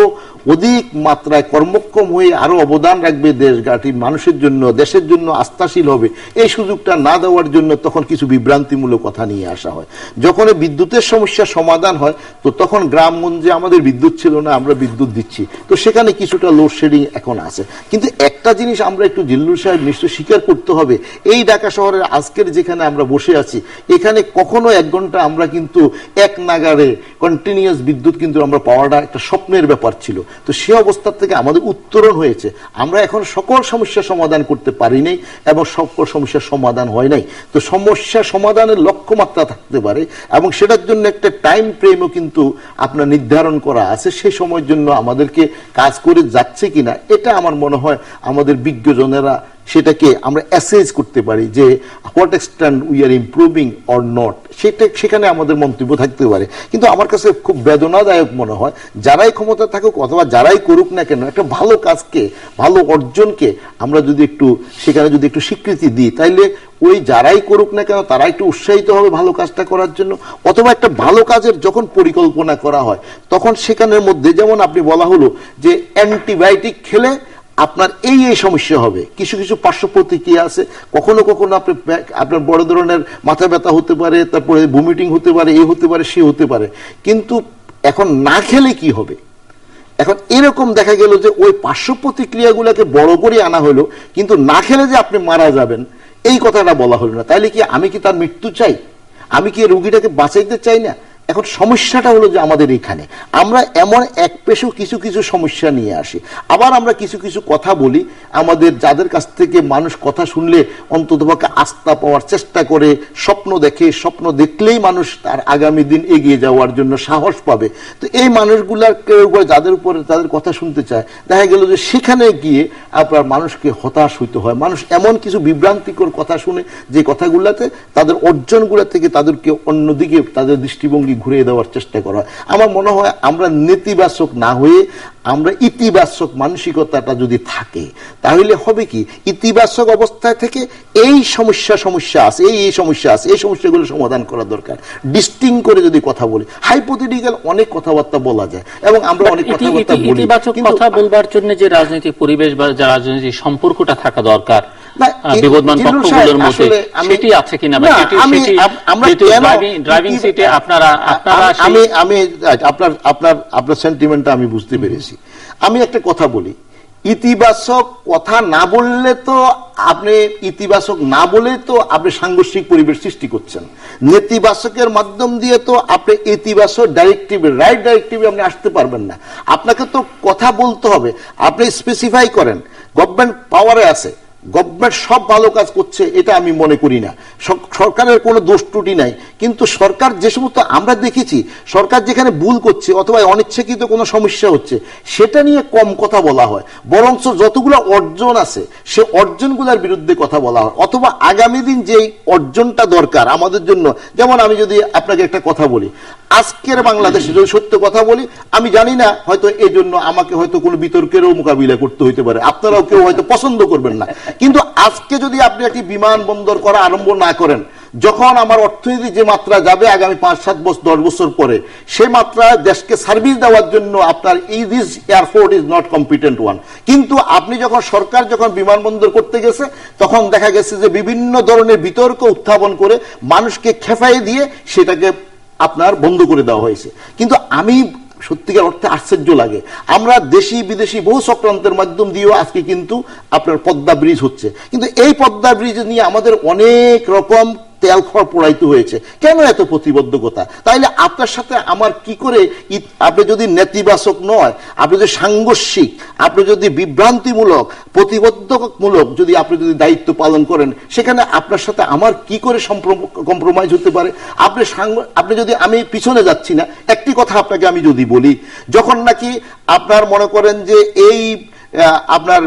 অধিক মাত্রায় কর্মক্ষম হয়ে আরো অবদান রাখবে দেশগাটি মানুষের জন্য, দেশের জন্য আস্থাশীল হবে, এই সুযোগটা না দেওয়ার জন্য তখন কিছু বিভ্রান্তিমূলক কথা নিয়ে আসা হয়। যখন বিদ্যুতের সমস্যা সমাধান হয়, তো তখন গ্রামগঞ্জে আমাদের বিদ্যুৎ ছিল না, আমরা বিদ্যুৎ দিচ্ছি, তো সেখানে কিছুটা লোডশেডিং এখন আছে। কিন্তু একটা জিনিস আমরা একটু জিল্লুর সাহেব নিশ্চয় স্বীকার করতে হবে, এই ঢাকা শহরের আজকের যেখানে আমরা বসে আছি, এখানে কখনো 1 ঘন্টা আমরা কিন্তু এক নাগারে কন্টিনিউয়াস বিদ্যুৎ কিন্তু আমরা পাওয়াটা একটা স্বপ্নের ব্যাপার ছিল। তো সে অবস্থা থেকে আমাদের উত্তরণ হয়েছে, আমরা এখন সকল সমস্যার সমাধান করতে পারি নাই এবং সকল সমস্যার সমাধান হয় নাই। তো সমস্যা সমাধানের লক্ষ্যমাত্রা থাকতে পারে এবং সেটার জন্য একটা টাইম ফ্রেমও কিন্তু আপনার নির্ধারণ করা আছে, সেই সময়ের জন্য আমাদেরকে কাজ করে যাচ্ছে কিনা, এটা আমার মনে হয় আমাদের বিজ্ঞজনেরা সেটাকে আমরা অ্যাসেস করতে পারি যে what extent we are improving or not, সেখানে আমাদের মন্তব্য থাকতে পারে। কিন্তু আমার কাছে খুব বেদনাদায়ক মনে হয় যারাই ক্ষমতা থাকুক অথবা যারাই করুক না কেন, একটা ভালো কাজকে, ভালো অর্জনকে আমরা যদি একটু সেখানে যদি একটু স্বীকৃতি দিই, তাইলে ওই যারাই করুক না কেন তারা একটু উৎসাহিত হবে ভালো কাজটা করার জন্য। অথবা একটা ভালো কাজের যখন পরিকল্পনা করা হয় তখন সেখানের মধ্যে, যেমন আপনি বলা হলো যে অ্যান্টিবায়োটিক খেলে আপনার এই সমস্যা হবে, কিছু কিছু পার্শ্ব প্রতিক্রিয়া আছে, কখনো কখনো আপনার বড় ধরনের মাথা ব্যথা হতে পারে, তারপরে ভমিটিং হতে পারে, এ হতে পারে, সে হতে পারে। কিন্তু এখন না খেলে কি হবে? এখন এরকম দেখা গেল যে ওই পার্শ্ব প্রতিক্রিয়াগুলোকে বড় করে আনা হলো, কিন্তু না খেলে যে আপনি মারা যাবেন এই কথাটা বলা হলো না। তাইলে কি আমি কি তার মৃত্যু চাই? আমি কি রোগীটাকে বাঁচাইতে চাই না? এখন সমস্যাটা হলো যে আমাদের এখানে আমরা এমন এক পেশু কিছু কিছু সমস্যা নিয়ে আসি, আবার আমরা কিছু কিছু কথা বলি আমাদের যাদের কাছ থেকে মানুষ কথা শুনলে অন্ততপক্ষে আস্থা পাওয়ার চেষ্টা করে, স্বপ্ন দেখে, স্বপ্ন দেখলেই মানুষ তার আগামী দিন এগিয়ে যাওয়ার জন্য সাহস পাবে। তো এই মানুষগুলোকে যাদের উপরে তাদের কথা শুনতে চায়, দেখা গেল যে সেখানে গিয়ে আপনার মানুষকে হতাশ হইতে হয়। মানুষ এমন কিছু বিভ্রান্তিকর কথা শুনে যে কথাগুলোতে তাদের অর্জনগুলো থেকে তাদেরকে অন্যদিকে তাদের দৃষ্টিভঙ্গি ঘুরিয়ে দেওয়ার চেষ্টা করা হয়। আমার মনে হয় আমরা নেতিবাচক না হয়ে আমরা ইতিবাচক মানসিকতাটা যদি থাকে তাহলে হবে কি, ইতিবাচক অবস্থায় থেকে এই সমস্যা আছে, এই সমস্যা আছে, এই সমস্যাগুলো সমাধান করা দরকার। ডিস্টিং করে যদি কথা বলি, হাইপোথেটিক্যাল অনেক কথাবার্তা বলা যায় এবং আমরা অনেক কথাবার্তা বলি। ইতিবাচক কথা বলবার জন্য যে রাজনৈতিক পরিবেশ বা যে রাজনৈতিক সম্পর্কটা থাকা দরকার বিবদমান পক্ষগুলোর মধ্যে, সেটি আছে কিনা বা ড্রাইভিং সিটে আপনারা আমি আপনার সেন্টিমেন্টটা আমি বুঝতে পেরেছি। আমি একটা কথা বলি, ইতিবাচক কথা না বললে তো আপনি সাংঘর্ষিক পরিবেশ সৃষ্টি করছেন। নেতিবাচকের মাধ্যম দিয়ে তো আপনি ইতিবাচক রাইট ডাইরেক্টিভে আপনি আসতে পারবেন না। আপনাকে তো কথা বলতে হবে। আপনি স্পেসিফাই করেন, গভর্নমেন্ট পাওয়ারে আছে, গভর্নমেন্ট সব ভালো কাজ করছে এটা আমি মনে করি না, সরকারের কোনো দোষ ত্রুটি নাই। কিন্তু সরকার যে সমস্ত আমরা দেখেছি সরকার যেখানে ভুল করছে অথবা অনিচ্ছাকৃত কোনো সমস্যা হচ্ছে সেটা নিয়ে কম কথা বলা হয়, বরঞ্চ যতগুলো অর্জন আছে সে অর্জনগুলোর বিরুদ্ধে কথা বলা হয়। অথবা আগামী দিন যে অর্জনটা দরকার আমাদের জন্য, যেমন আমি যদি আপনাকে একটা কথা বলি, আজকের বাংলাদেশে যদি সত্য কথা বলি, আমি জানি না হয়তো এই জন্য আমাকে হয়তো কোনো বিতর্কেরও মোকাবিলা করতে হইতে পারে, আপনারাও কেউ হয়তো পছন্দ করবেন না, কিন্তু আজকে যদি আপনি একটি বিমানবন্দর করা আরম্ভ না করেন, যখন আমার অর্থনীতি যে মাত্রা যাবে আগামী 5-7 বছর 10 বছর পরে, সে মাত্রা দেশকে সার্ভিস দেওয়ার জন্য আপনার this airport is not competent one. কিন্তু আপনি সরকার যখন বিমানবন্দর করতে গেছে তখন দেখা গেছে যে বিভিন্ন ধরনের বিতর্ক উত্থাপন করে মানুষকে খেপাই দিয়ে সেটাকে আপনার বন্ধ করে দেওয়া হয়েছে। কিন্তু আমি সত্যিকার অর্থে আশ্চর্য লাগে, আমরা দেশি বিদেশি বহু চক্রান্তের মাধ্যম দিয়েও আজকে কিন্তু আপনার পদ্মা ব্রিজ হচ্ছে, কিন্তু এই পদ্মা ব্রিজ নিয়ে আমাদের অনেক রকম তেল খড় পোড়াইতে হয়েছে। কেন এত প্রতিবদ্ধকতা? তাইলে আপনার সাথে আমার কি করে, আপনি যদি নেতিবাচক নয়, আপনি যদি সাংঘর্ষিক, আপনি যদি বিভ্রান্তিমূলক, প্রতিবদ্ধকমূলক যদি আপনি যদি দায়িত্ব পালন করেন, সেখানে আপনার সাথে আমার কি করে কম্প্রোমাইজ হতে পারে? আপনি যদি, আমি পিছনে যাচ্ছি না, একটি কথা আপনাকে আমি যদি বলি, যখন নাকি আপনার মনে করেন যে এই আপনার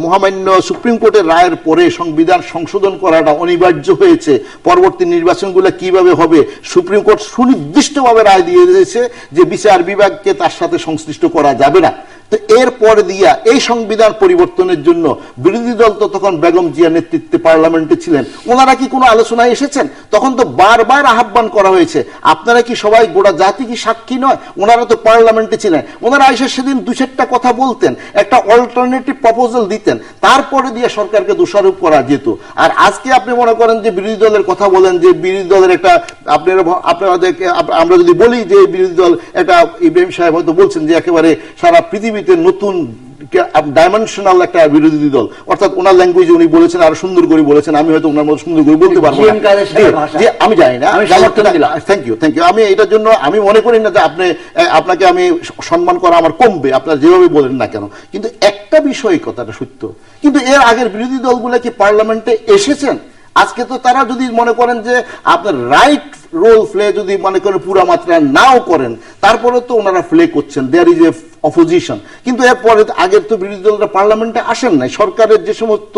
মহামান্য সুপ্রিম কোর্টের রায়ের পরে সংবিধান সংশোধন করাটা অনিবার্য হয়েছে, পরবর্তী নির্বাচনগুলো কিভাবে হবে সুপ্রিম কোর্ট সুনির্দিষ্টভাবে রায় দিয়ে দিয়েছে যে বিচার বিভাগকে তার সাথে সংশ্লিষ্ট করা যাবে না। তো এরপরে দিয়া এই সংবিধান পরিবর্তনের জন্য বিরোধী দল তো তখন বেগম জিয়া নেতৃত্বে পার্লামেন্টে ছিলেন, ওনারা কি কোনো আলোচনায় এসেছেন? তখন তো বারবার আহ্বান করা হয়েছে, আপনারা কি সবাই গোটা জাতি কি সাক্ষী নয়? ওনারা তো পার্লামেন্টে ছিলেন, ওনারা এসে সেদিন 2-4টা কথা বলতেন, একটা অল্টারনেটিভ প্রপোজাল দিতেন, তারপরে দিয়ে সরকারকে দোষারোপ করা যেত। আর আজকে আপনি মনে করেন যে বিরোধী দলের কথা বলেন, যে বিরোধী দলের একটা আপনাদেরকে আমরা যদি বলি যে বিরোধী দল একটা, ইব্রাহিম সাহেব হয়তো বলছেন যে একেবারে সারা পৃথিবীতে নতুন ডাইমেনশনাল একটা বিরোধী দল, অর্থাৎ ওনার ল্যাঙ্গুয়েজে উনি বলেছেন, আরো সুন্দর করে বলেছেন, আমি হয়তো ওনার মতো সুন্দর করে বলতে পারবো না, আমি জানি না। Thank you. আমি এটার জন্য আমি মনে করি না যে আপনাকে আমি সম্মান করা আমার কমবে, আপনারা যেভাবে বলেন না কেন, কিন্তু একটা বিষয় কথাটা সত্য, কিন্তু এর আগের বিরোধী দলগুলো কি পার্লামেন্টে এসেছেন? আজকে তো তারা যদি মনে করেন যে আপনার রাইট রোল প্লে যদি মনে করেন পুরা মাত্রা নাও করেন, তারপরে তো ওনারা প্লে করছেন, দেয়ার ইজ এ অপোজিশন, কিন্তু এরপরে আগের তো বিরোধী দলরা পার্লামেন্টে আসেন নাই। সরকারের যে সমস্ত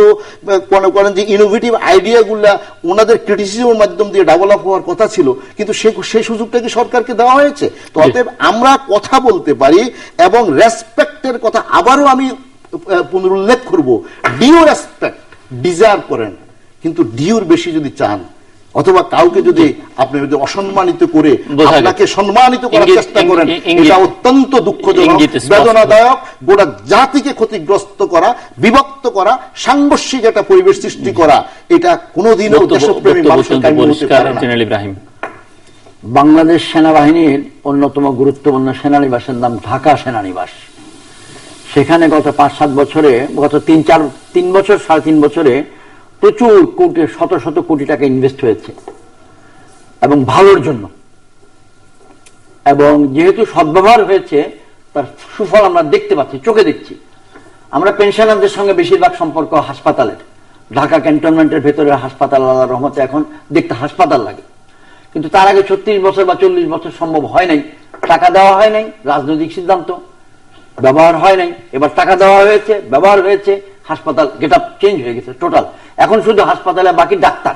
মনে করেন যে ইনোভেটিভ আইডিয়াগুলা ওনাদের ক্রিটিসিজমের মাধ্যম দিয়ে ডেভেলপ হওয়ার কথা ছিল, কিন্তু সেই সুযোগটা কি সরকারকে দেওয়া হয়েছে? তো অতএব আমরা কথা বলতে পারি, এবং রেসপেক্টের কথা আবারও আমি পুনরুল্লেখ করব, ডিউ রেসপেক্ট ডিজার্ভ করেন, কিন্তু ডিউর বেশি যদি চান অথবা কাউকে যদি আপনি যদি অসম্মানিত করে আপনাকে সম্মানিত করার চেষ্টা করেন, এটা অত্যন্ত দুঃখজনক, বেদনাদায়ক, গোটা জাতিকে ক্ষতিগ্রস্ত করা, বিভক্ত করা, সাংঘর্ষিক একটা পরিবেশ সৃষ্টি করা, এটা কোনোদিনও দেশপ্রেমী মানুষের কাম্য হতে পারে না। বাংলাদেশ সেনাবাহিনীর অন্যতম গুরুত্বপূর্ণ সেনানিবাসের নাম ঢাকা সেনানিবাস। সেখানে গত 5-7 বছরে, গত 3 বছর 3.5 বছরে প্রচুর কোটি, শত শত কোটি টাকা ইনভেস্ট হয়েছে, এবং ভালোর জন্য। এবং যেহেতু সদ্ব্যবহার হয়েছে, তার সুফল আমরা দেখতে পাচ্ছি, চোখে দেখছি। আমরা পেনশনারদের সঙ্গে বেশিরভাগ সম্পর্ক হাসপাতালের, ঢাকা ক্যান্টনমেন্টের ভেতরে হাসপাতাল আল্লাহর রহমতে এখন দেখতে হাসপাতাল লাগে, কিন্তু তার আগে 36 বছর বা 40 বছর সম্ভব হয় নাই, টাকা দেওয়া হয় নাই, রাজনৈতিক সিদ্ধান্ত, ব্যবহার হয় নাই। এবার টাকা দেওয়া হয়েছে, ব্যবহার হয়েছে, হাসপাতাল গেট আপ চেঞ্জ হয়ে গেছে টোটাল। এখন শুধু হাসপাতালে বাকি ডাক্তার,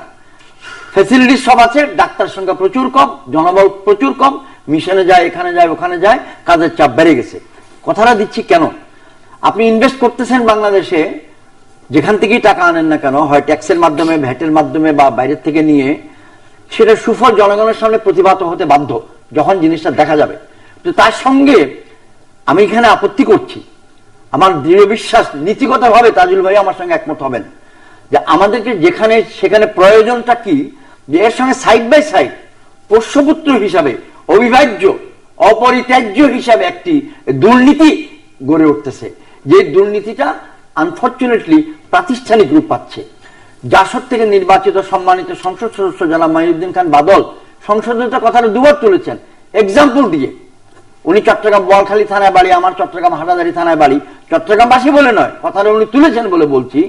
ফ্যাসিলিটিস সব আছে, ডাক্তার সংখ্যা প্রচুর কম, জনবল প্রচুর কম, মিশনে যায়, এখানে যায়, ওখানে যায়, কাজের চাপ বেড়ে গেছে। কথাটা দিচ্ছি কেন, আপনি ইনভেস্ট করতেছেন বাংলাদেশে, যেখান থেকেই টাকা আনেন না কেন, হয় ট্যাক্সের মাধ্যমে, ভ্যাটের মাধ্যমে, বা বাইরের থেকে নিয়ে, সেটা সুফল জনগণের সামনে প্রতিভাত হতে বাধ্য যখন জিনিসটা দেখা যাবে। তো তার সঙ্গে আমি এখানে আপত্তি করছি, আমার দৃঢ় বিশ্বাস, নীতিগতভাবে তাজুল ভাই আমার সঙ্গে একমত হবেন, যে আমাদেরকে যেখানে সেখানে প্রয়োজনটা কি, যে এর সঙ্গে সাইড বাই সাইড পোষ্যপুত্র হিসাবে, অবিভাজ্য অপরিত্যাজ্য হিসাবে একটি দুর্নীতি গড়ে উঠতেছে, যে দুর্নীতিটা আনফর্চুনেটলি প্রাতিষ্ঠানিক রূপ পাচ্ছে। জাসদ থেকে নির্বাচিত সম্মানিত সংসদ সদস্য জনাব মাইনুদ্দিন খান বাদল সংসদের কথাটা দুবার তুলেছেন এক্সাম্পল দিয়ে। উনি চট্টগ্রাম বোয়ালখালী থানায় বাড়ি, আমার চট্টগ্রাম হাটাজারি থানায় বাড়ি, চট্টগ্রামবাসী বলে নয়, কথাটা উনি তুলেছেন বলে বলছি,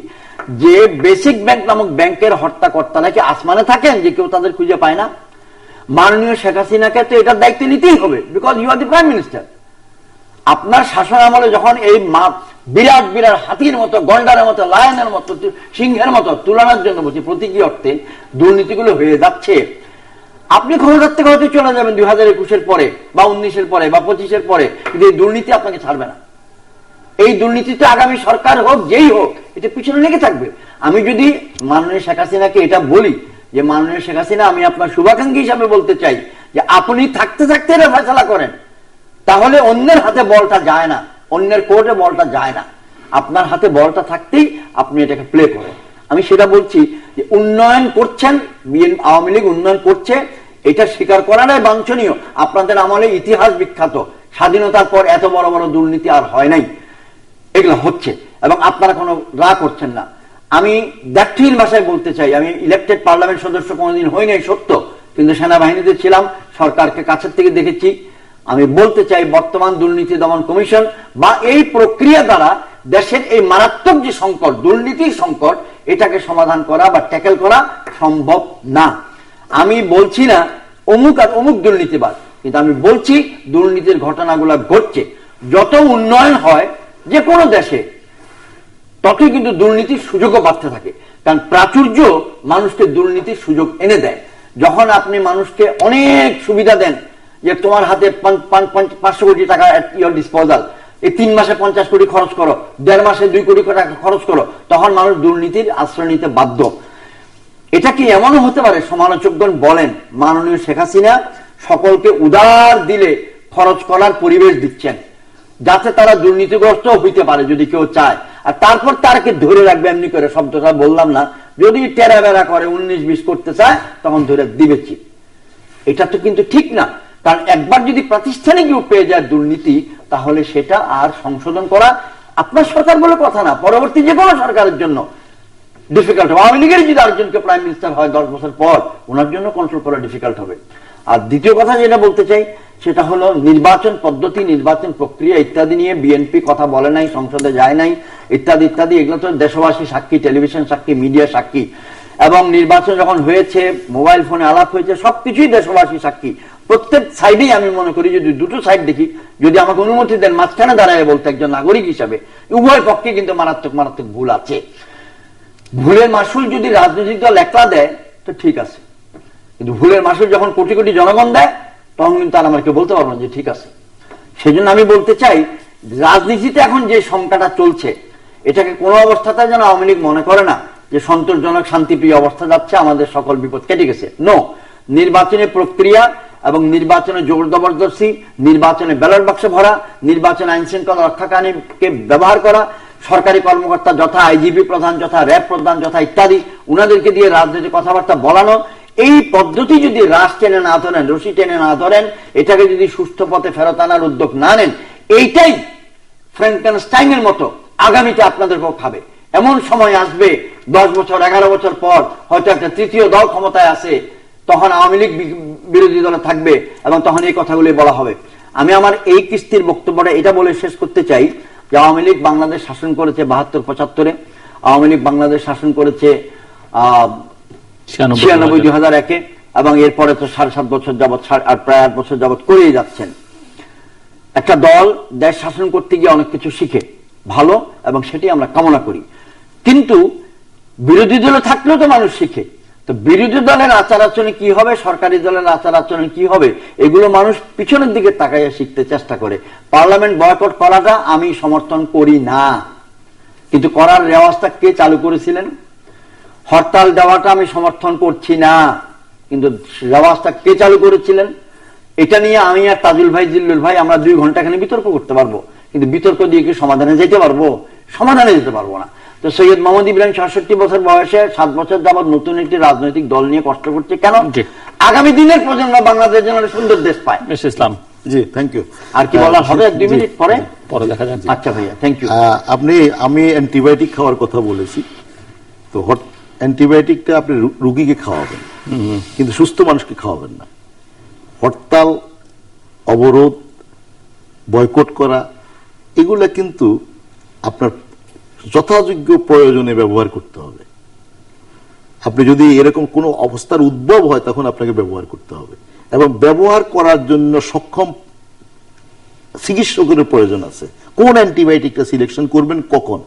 যে বেসিক ব্যাংক নামক ব্যাংকের হর্তাকর্তা নাকি আসমানে থাকেন, যে কেউ তাদের খুঁজে পায় না। মাননীয় শেখ হাসিনাকে তো এটার দায়িত্ব নিতেই হবে, because you are the prime minister. আপনার শাসন আমলে যখন এই বিরাট বিরাট হাতির মতো, গন্ডারের মতো, লায়নের মতো, সিংহের মতো, তুলনার জন্য বলছি প্রতীকী অর্থে দুর্নীতিগুলো হয়ে যাচ্ছে, আপনি ক্ষমতার থেকে হয়তো চলে যাবেন 2021-এর পরে, বা 19-এর পরে, বা 25-এর পরে, কিন্তু এই দুর্নীতি আপনাকে ছাড়বে না। এই দুর্নীতিতে আগামী সরকার হোক, যেই হোক, এটা পিছনে লেগে থাকবে। আমি যদি মাননীয় শেখ হাসিনাকে এটা বলি, যে মাননীয় শেখ হাসিনা, আমি আপনার শুভাকাঙ্ক্ষী হিসাবে বলতে চাই, যে আপনি থাকতে থাকতে এটা ফয়সালা করেন, তাহলে অন্যের হাতে বলটা যায় না, অন্যের কোর্টে বলটা যায় না, আপনার হাতে বলটা থাকতেই আপনি এটাকে প্লে করেন। আমি সেটা বলছি, যে উন্নয়ন করছেন, আওয়ামী লীগ উন্নয়ন করছে, এটা স্বীকার করাটাই বাঞ্ছনীয়। আপনাদের আমলে ইতিহাস বিখ্যাত, স্বাধীনতার পর এত বড় বড় দুর্নীতি আর হয় নাই, এগুলো হচ্ছে, এবং আপনারা কোনো রা করছেন না। আমি দায়িত্বহীন ভাষায় বলতে চাই, আমি ইলেকটেড পার্লামেন্ট সদস্য কোনোদিন হই নাই সত্য, কিন্তু সেনাবাহিনীতে ছিলাম, সরকারকে কাছের থেকে দেখেছি। আমি বলতে চাই, বর্তমান দুর্নীতি দমন কমিশন বা এই প্রক্রিয়া দ্বারা দেশের এই মারাত্মক যে সংকট, দুর্নীতির সংকট, এটাকে সমাধান করা বা ট্যাকেল করা সম্ভব না। আমি বলছি না অমুক আর অমুক দুর্নীতিবাদ, কিন্তু আমি বলছি দুর্নীতির ঘটনাগুলো ঘটছে। যত উন্নয়ন হয় যে কোনো দেশে, ততই কিন্তু দুর্নীতির সুযোগও বাড়তে থাকে, কারণ প্রাচুর্য মানুষকে দুর্নীতির সুযোগ এনে দেয়। যখন আপনি মানুষকে অনেক সুবিধা দেন, যে তোমার হাতে 500 কোটি টাকা এট ইওর ডিসপোজাল, এই 3 মাসে 50 কোটি খরচ করো, 1.5 মাসে 2 কোটি টাকা খরচ করো, তখন মানুষ দুর্নীতির আশ্রয় নিতে বাধ্য। এটা কি এমনও হতে পারে, সমালোচকগণ বলেন, মাননীয় শেখ হাসিনা সকলকে উদার দিলে খরচ করার পরিবেশ দিচ্ছেন, যাতে তারা দুর্নীতিগ্রস্ত হইতে পারে যদি কেউ চায়, আর তারপর তারকে ধরে রাখবে, এমনি করে, শব্দটা বললাম না, যদি টেরা বেড়া করে 19-20 করতে চায়, তখন ধরে দিবেছি। এটা তো কিন্তু ঠিক না, কারণ একবার যদি প্রাতিষ্ঠানিক রূপ পেয়ে যায় দুর্নীতি, তাহলে সেটা আর সংশোধন করা আপনার সরকার বলে কথা না, পরবর্তী যে কোনো সরকারের জন্য ডিফিকাল্ট হবে। আওয়ামী লীগের যদি আরেকজনকে প্রাইম মিনিস্টার হয় 10 বছর পর, ওনার জন্য কন্ট্রোল করা ডিফিকাল্ট হবে। আর দ্বিতীয় কথা যেটা বলতে চাই, সেটা হলো নির্বাচন পদ্ধতি, নির্বাচন প্রক্রিয়া ইত্যাদি নিয়ে বিএনপি কথা বলে নাই, সংসদে যায় নাই, ইত্যাদি ইত্যাদি। এগুলো তো দেশবাসী সাক্ষী, টেলিভিশন সাক্ষী, মিডিয়া সাক্ষী, এবং নির্বাচন যখন হয়েছে, মোবাইল ফোনে আলাপ হয়েছে, সবকিছুই দেশবাসী সাক্ষী। প্রত্যেক সাইডেই আমি মনে করি, যদি দুটো সাইড দেখি, যদি আমাকে অনুমতি দেন মাঝখানে দাঁড়ায় বলতে একজন নাগরিক হিসাবে, উভয় পক্ষে কিন্তু মারাত্মক মারাত্মক ভুল আছে। ভুলের মাসুল যদি রাজনৈতিক দল একলা দেয় তো ঠিক আছে, কিন্তু ভুলের মাসুল যখন কোটি কোটি জনগণ দেয় তখন কিন্তু আর আমাকে বলতে পারবো না যে ঠিক আছে। সেই জন্য আমি বলতে চাই, রাজনীতিতে এখন যে সংখ্যাটা চলছে, এটাকে কোনো অবস্থাতে যেন আওয়ামী লীগ মনে করে না যে সন্তোষজনক শান্তিপ্রিয় অবস্থা যাচ্ছে, আমাদের সকল বিপদ কেটে গেছে। নো, নির্বাচনের প্রক্রিয়া এবং নির্বাচনে জোর জবরদস্তি, নির্বাচনে ব্যালট বাক্স ভরা, নির্বাচন আইন শৃঙ্খলা রক্ষাকারীকে ব্যবহার করা, সরকারি কর্মকর্তা যথা আইজিপি প্রধান, যথা র্যাব প্রধান, যথা ইত্যাদি, উনাদেরকে দিয়ে রাজনৈতিক কথাবার্তা বলানো, এই পদ্ধতি যদি রাশ টেনে না ধরেন, রশি টেনে না ধরেন, এটাকে যদি সুস্থ পথে ফেরত আনার উদ্যোগ না নেন, এইটাই ফ্র্যাঙ্কেনস্টাইনের মতো আগামীতে আপনাদেরকেও খাবে। এমন সময় আসবে 10 বছর 11 বছর পর হয়তো একটা তৃতীয় দল ক্ষমতায় আছে, তখন আওয়ামী লীগ বিরোধী দলে থাকবে এবং তখন এই কথাগুলি বলা হবে। আমি আমার এই কিস্তির বক্তব্যটা এটা বলে শেষ করতে চাই যে আওয়ামী লীগ বাংলাদেশ শাসন করেছে 72-75-এ, আওয়ামী লীগ বাংলাদেশ শাসন করেছে 96-2001-এ, এবং এরপরে তো 7.5 বছর যাবৎ আর প্রায় 8 বছর যাবৎ করেই যাচ্ছেন। একটা দল দেশ শাসন করতে গিয়ে অনেক কিছু শিখে, ভালো, এবং সেটি আমরা কামনা করি। কিন্তু বিরোধী দলে থাকলেও তো মানুষ শিখে, তো বিরোধী দলের আচার আচরণে কি হবে, সরকারি দলের আচার আচরণে কি হবে, এগুলো মানুষ পিছনের দিকে তাকাইয়া শিখতে চেষ্টা করে। পার্লামেন্ট বয়কট করাটা আমি সমর্থন করি না, কিন্তু করার রেওয়াজটা কে চালু করেছিলেন? হরতাল দেওয়াটা আমি সমর্থন করছি না, কিন্তু রেওয়াজটা কে চালু করেছিলেন? এটা নিয়ে আমি আর তাজুল ভাই, জিল্লুল ভাই আমরা 2 ঘন্টা এখানে বিতর্ক করতে পারবো, কিন্তু বিতর্ক দিয়ে কি সমাধানে যেতে পারবো? সমাধানে যেতে পারবো না। তো সৈয়দ মোহাম্মদ ইব্রাহিম 66 বছর বয়সে 7 বছর যাবৎ নতুন একটি রাজনৈতিক দল নিয়ে কষ্ট করছে কেন? আগামী দিনের প্রজন্ম বাংলাদেশ যেন সুন্দর দেশ পায়। ইসলাম জি, থ্যাংক ইউ। আর কি বলার হবে 2 মিনিট পরে দেখা যাচ্ছে। আচ্ছা ভাইয়া, থ্যাংক ইউ। আমি অ্যান্টিবায়োটিক খাওয়ার কথা বলেছি, তো অ্যান্টিবায়োটিকটা আপনি রুগীকে খাওয়াবেন, কিন্তু সুস্থ মানুষকে খাওয়াবেন না। হরতাল, অবরোধ, বয়কট করা, এগুলা কিন্তু আপনার যথাযোগ্য প্রয়োজনে ব্যবহার করতে হবে। আপনি যদি এরকম কোনো অবস্থার উদ্ভব হয় তখন আপনাকে ব্যবহার করতে হবে, এবং ব্যবহার করার জন্য সক্ষম চিকিৎসকের প্রয়োজন আছে। কোন অ্যান্টিবায়োটিকটা সিলেকশন করবেন, কখন,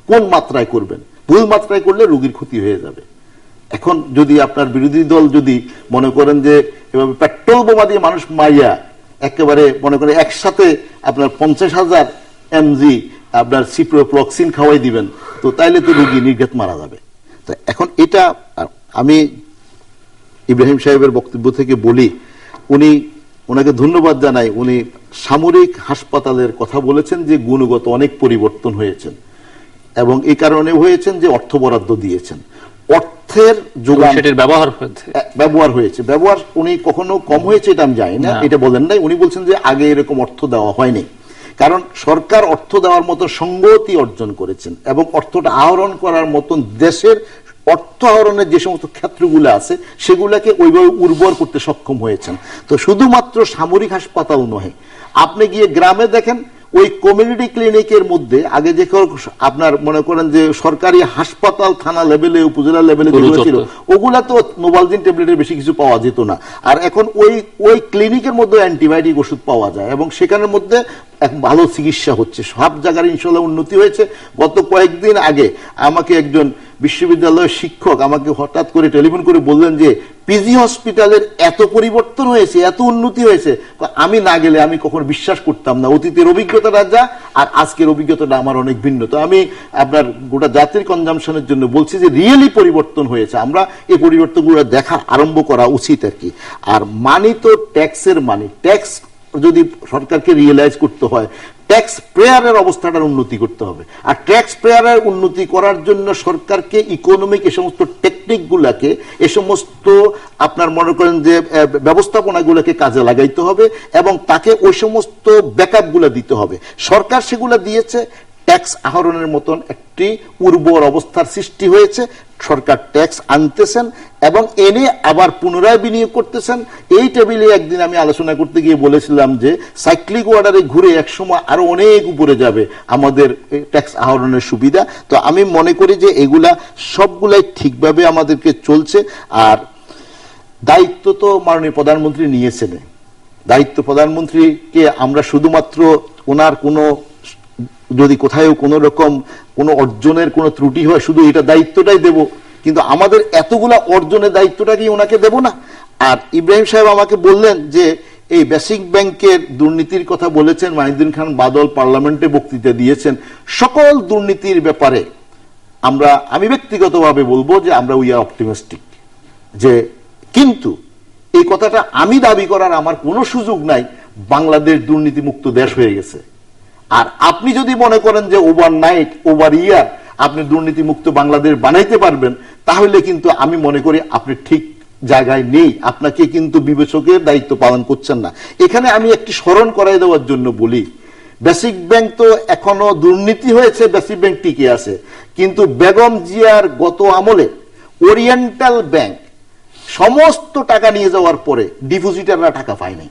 কোন মাত্রায় করবেন, ভুল মাত্রায় করলে রোগীর ক্ষতি হয়ে যাবে। এখন যদি আপনার বিরোধী দল যদি মনে করেন যে এভাবে পেট্রোল বোমা দিয়ে মানুষ মাইয়া একেবারে মনে করেন একসাথে আপনার 50,000 mg আপনার সিপ্রোফ্লক্সিন খাওয়াই দিবেন, তো তাইলে তো রোগী নির্ঘাত মারা যাবে। তো এখন এটা আমি ইব্রাহিম সাহেবের বক্তব্য থেকে বলি, ওনাকে ধন্যবাদ জানাই, উনি সামরিক হাসপাতালের কথা বলেছেন যে গুণগত অনেক পরিবর্তন হয়েছেন, এবং এই কারণে হয়েছেন যে অর্থ বরাদ্দ দিয়েছেন, অর্থের যোগান, সেটার ব্যবহার হয়েছে। ব্যবহার উনি কখনো কম হয়েছে এটা আমি জানি না, এটা বলেন নাই। উনি বলছেন যে আগে এরকম অর্থ দেওয়া হয়নি, কারণ সরকার অর্থ দেওয়ার মতো সঙ্গতি অর্জন করেছেন, এবং অর্থটা আহরণ করার মতন দেশের অর্থ আহরণের যে সমস্ত ক্ষেত্রগুলো আছে সেগুলোকে ওইভাবে উর্বর করতে সক্ষম হয়েছেন। তো শুধুমাত্র সামরিক হাসপাতাল নয়, আপনি গিয়ে গ্রামে দেখেন ওই কমিউনিটি ক্লিনিকের মধ্যে আগে যে আপনার মনে করেন যে সরকারি হাসপাতাল থানা লেভেলে, উপজেলা লেভেলে যেগুলো ছিল, ওগুলা তো নোভালজিন ট্যাবলেটের বেশি কিছু পাওয়া যেত না। আর এখন ওই ক্লিনিকের মধ্যে অ্যান্টিবায়োটিক ওষুধ পাওয়া যায়, এবং সেখানের মধ্যে এক ভালো চিকিৎসা হচ্ছে। সব জায়গার ইনশাল্লাহ উন্নতি হয়েছে। গত কয়েকদিন আগে আমাকে একজন বিশ্ববিদ্যালয়ের শিক্ষক আমাকে হঠাৎ করে টেলিফোন করে বললেন যে পিজি হসপিটালের এত পরিবর্তন হয়েছে, এত উন্নতি হয়েছে, আমি না গেলে আমি কখনো বিশ্বাস করতাম না। অতীতের অভিজ্ঞতাটা যা আর আজকের অভিজ্ঞতাটা আমার অনেক ভিন্ন। তো আমি আপনার গোটা জাতির কনজামশনের জন্য বলছি যে রিয়েলি পরিবর্তন হয়েছে, আমরা এই পরিবর্তনগুলো দেখা আরম্ভ করা উচিত আর কি। আর মানি তো ট্যাক্সের মানি, ট্যাক্স যদি সরকারকে রিয়েলাইজ করতে হয়, ট্যাক্স পেয়ারের অবস্থাটার উন্নতি করতে হবে। আর ট্যাক্স পেয়ারের উন্নতি করার জন্য সরকারকে ইকোনমিক এ সমস্ত টেকনিক গুলাকে, এ সমস্ত আপনার মনে করেন যে ব্যবস্থাপনাগুলোকে কাজে লাগাইতে হবে, এবং তাকে ওই সমস্ত ব্যাকআপ গুলা দিতে হবে। সরকার সেগুলা দিয়েছে, ট্যাক্স আহরণের মতন একটি উর্বর অবস্থার সৃষ্টি হয়েছে। সরকার ট্যাক্স আনতেছেন এবং এনে আবার পুনরায় বিনিয়োগ করতেছেন। এই টেবিলে একদিন আমি আলোচনা করতে গিয়ে বলেছিলাম যে সাইক্লিক অর্ডারে ঘুরে একসময় আরো অনেক উপরে যাবে আমাদের ট্যাক্স আহরণের সুবিধা। তো আমি মনে করি যে এগুলা সবগুলাই ঠিকভাবে আমাদেরকে চলছে। আর দায়িত্ব তো মাননীয় প্রধানমন্ত্রী নিয়েছেন, দায়িত্ব প্রধানমন্ত্রীকে আমরা শুধুমাত্র ওনার কোনো যদি কোথাও কোনো রকম কোনো অর্জনের কোনো ত্রুটি হয় শুধু এটা দায়িত্বটাই দেব, কিন্তু আমাদের এতগুলা অর্জনের দায়িত্বটা কি ওনাকে দেব না? আর ইব্রাহিম সাহেব আমাকে বললেন যে এই বেসিক ব্যাংকের দুর্নীতির কথা বলেছেন, মাহিউদ্দিন খান বাদল পার্লামেন্টে বক্তৃতা দিয়েছেন। সকল দুর্নীতির ব্যাপারে আমি ব্যক্তিগতভাবে বলবো যে আমরা উই আর অপটিমিস্টিক, যে কিন্তু এই কথাটা আমি দাবি করার আমার কোনো সুযোগ নাই। বাংলাদেশ দুর্নীতি মুক্ত দেশ হয়ে গেছে। আর আপনি যদি মনে করেন যে ওভারনাইট ওভার ইয়ার আপনি দুর্নীতি মুক্ত বাংলাদেশ বানাইতে পারবেন, তাহলে কিন্তু আমি মনে করি আপনি ঠিক জায়গায় নেই, আপনাকে কিন্তু বিবেচকের দায়িত্ব পালন করছেন না। এখানে আমি একটি স্মরণ করাই দেওয়ার জন্য বলি, বেসিক ব্যাংক তো এখনো দুর্নীতি হয়েছে, বেসিক ব্যাংক টিকে আছে, কিন্তু বেগম জিয়ার গত আমলে ওরিয়েন্টাল ব্যাংক সমস্ত টাকা নিয়ে যাওয়ার পরে ডিপোজিটাররা টাকা পায় নাই,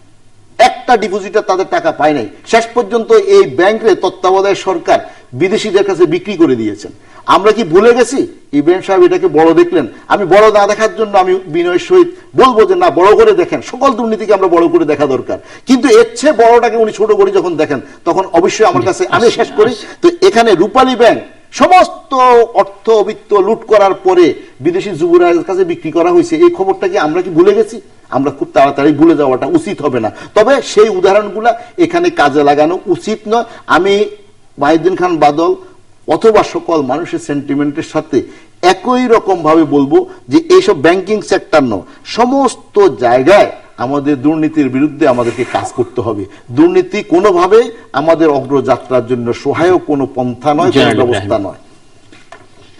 একটা ডিপোজিটার তাদের টাকা পায় নাই। শেষ পর্যন্ত এই ব্যাংকের তত্ত্বাবধায়ক সরকার বিদেশিদের কাছে বিক্রি করে দিয়েছেন। আমরা কি ভুলে গেছি? ইব্রাহিম সাহেব এটাকে বড় দেখলেন। আমি বড় না দেখার জন্য আমি বিনয়ের সহিত বলবো যে না, বড় করে দেখেন, সকল দুর্নীতিকে আমরা বড় করে দেখা দরকার, কিন্তু এর চেয়ে বড়টাকে উনি ছোট করে যখন দেখেন তখন অবশ্যই আমার কাছে, আমি শেষ করি, তো এখানে রূপালী ব্যাংক সমস্ত অর্থ বিত্ত লুট করার পরে বিদেশি যুবরাজের কাছে বিক্রি করা হয়েছে, এই খবরটা কি আমরা কি ভুলে গেছি? আমরা খুব তাড়াতাড়ি ভুলে যাওয়াটা উচিত হবে না। তবে সেই উদাহরণগুলা এখানে কাজে লাগানো উচিত নয়। আমি মাহিউদ্দিন খান বাদল অথবা সকল মানুষের সেন্টিমেন্টের সাথে একই রকম ভাবে বলবো যে এইসব ব্যাংকিং সেক্টর নয়, সমস্ত জায়গায় আমাদের দুর্নীতির বিরুদ্ধে আমাদেরকে কাজ করতে হবে। দুর্নীতি কোনোভাবে আমাদের অগ্রযাত্রার জন্য সহায়ক কোনো পন্থা নয়, কোনো ব্যবস্থা নয়।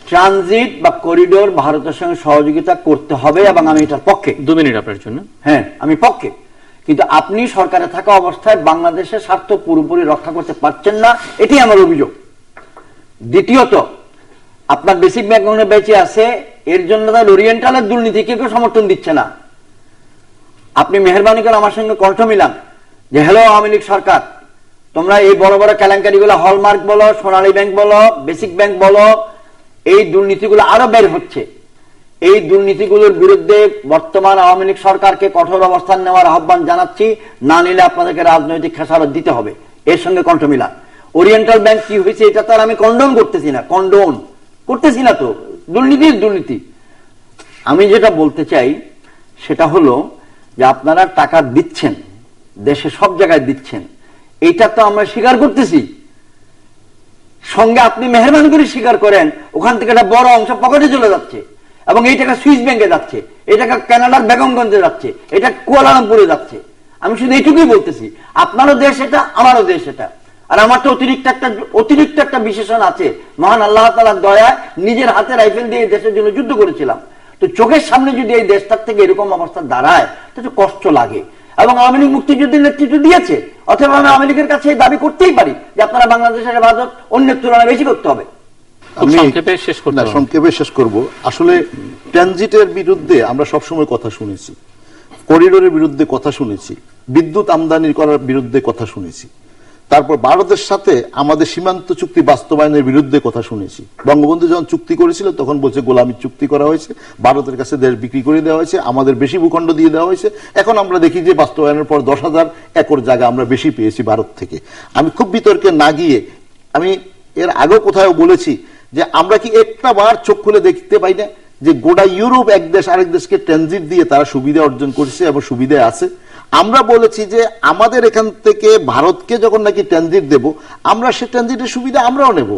ট্রানজিট বা করিডোর ভারতের সঙ্গে সহযোগিতা করতে হবে এবং আমি এটার পক্ষে। 2 মিনিট আপনার জন্য। হ্যাঁ, আমি পক্ষে, কিন্তু আপনি সরকারে থাকা অবস্থায় বাংলাদেশের স্বার্থ পুরোপুরি রক্ষা করতে পারছেন না, এটি আমার অভিযোগ। দ্বিতীয়ত, আপনার বেসিক ব্যাংক বেঁচে আছে, এর জন্য তার ওরিয়েন্টালের দুর্নীতিকে কেউ সমর্থন দিচ্ছে না। আপনি মেহরবানি করে আমার সঙ্গে কণ্ঠ মিলান যে হ্যালো আওয়ামী লীগ সরকার, তোমরা এই বড় বড় কেলেঙ্কারিগুলো, হলমার্ক বলো, সোনালী ব্যাংক বলো, বেসিক ব্যাংক বলো, এই দুর্নীতিগুলো আরো বের হচ্ছে। এই দুর্নীতিগুলোর বিরুদ্ধে বর্তমান আওয়ামী লীগ সরকারকে কঠোর অবস্থান নেওয়ার আহ্বান জানাচ্ছি, না নিলে আপনাদেরকে রাজনৈতিক খেসারত দিতে হবে। এর সঙ্গে কণ্ঠ মিলান। ওরিয়েন্টাল ব্যাংক কি হয়েছে এটা তো আর আমি কন্ডোন করতেছি না, তো দুর্নীতির দুর্নীতি। আমি যেটা বলতে চাই সেটা হলো যে আপনারা টাকা দিচ্ছেন, দেশে সব জায়গায় দিচ্ছেন, এইটা তো আমরা স্বীকার করতেছি। সঙ্গে আপনি মেহরবানি করে স্বীকার করেন ওখান থেকে একটা বড় অংশ পকেটে চলে যাচ্ছে এবং এই টাকা সুইস ব্যাংকে যাচ্ছে, এই টাকা কানাডার বেগমগঞ্জে যাচ্ছে, এটা কুয়ালালামপুরে যাচ্ছে। আমি শুধু এইটুকুই বলতেছি, আপনারও দেশ এটা, আমারও দেশ এটা। আর আমার তো অতিরিক্ত একটা বিশেষণ আছে, মহান আল্লাহ তাআলার দয়ায় নিজের হাতে রাইফেল দিয়ে দেশের জন্য যুদ্ধ করেছিলাম। তো চোখের সামনে যদি এই দেশটার থেকে এরকম অবস্থা দাঁড়ায় তাতে কষ্ট লাগে। এবং আওয়ামী লীগ মুক্তিযুদ্ধের নেতৃত্ব দিয়েছে, অথবা আমি আওয়ামী লীগের কাছে দাবি করতেই পারি যে আপনারা বাংলাদেশের হেফাজত অন্যের তুলনায় বেশি করতে হবে। সংক্ষেপে শেষ করব। আসলে ট্রানজিটের বিরুদ্ধে আমরা সবসময় কথা শুনেছি, করিডোরের বিরুদ্ধে কথা শুনেছি, বিদ্যুৎ আমদানি করার বিরুদ্ধে কথা শুনেছি, তারপর ভারতের সাথে আমাদের সীমান্ত চুক্তি বাস্তবায়নের বিরুদ্ধে কথা শুনেছি। বঙ্গবন্ধু যখন চুক্তি করেছিল তখন বলছে গোলামী চুক্তি করা হয়েছে, ভারতের কাছে দেশ বিক্রি করে দেওয়া হয়েছে, আমাদের বেশি ভূখণ্ড দিয়ে দেওয়া হয়েছে। এখন আমরা দেখি যে বাস্তবায়নের পর 10,000 একর জায়গা আমরা বেশি পেয়েছি ভারত থেকে। আমি খুব বিতর্কে না গিয়ে, আমি এর আগেও কোথাও বলেছি যে আমরা কি একটা বার চোখ খুলে দেখতে পাই না যে গোটা ইউরোপ এক দেশ আরেক দেশকে ট্রানজিট দিয়ে তারা সুবিধা অর্জন করছে এবং সুবিধায় আছে। আমরা বলেছি যে আমাদের এখান থেকে ভারতকে যখন নাকি ট্রানজিট দেব, আমরা সে ট্রানজিটের সুবিধা আমরাও নেব।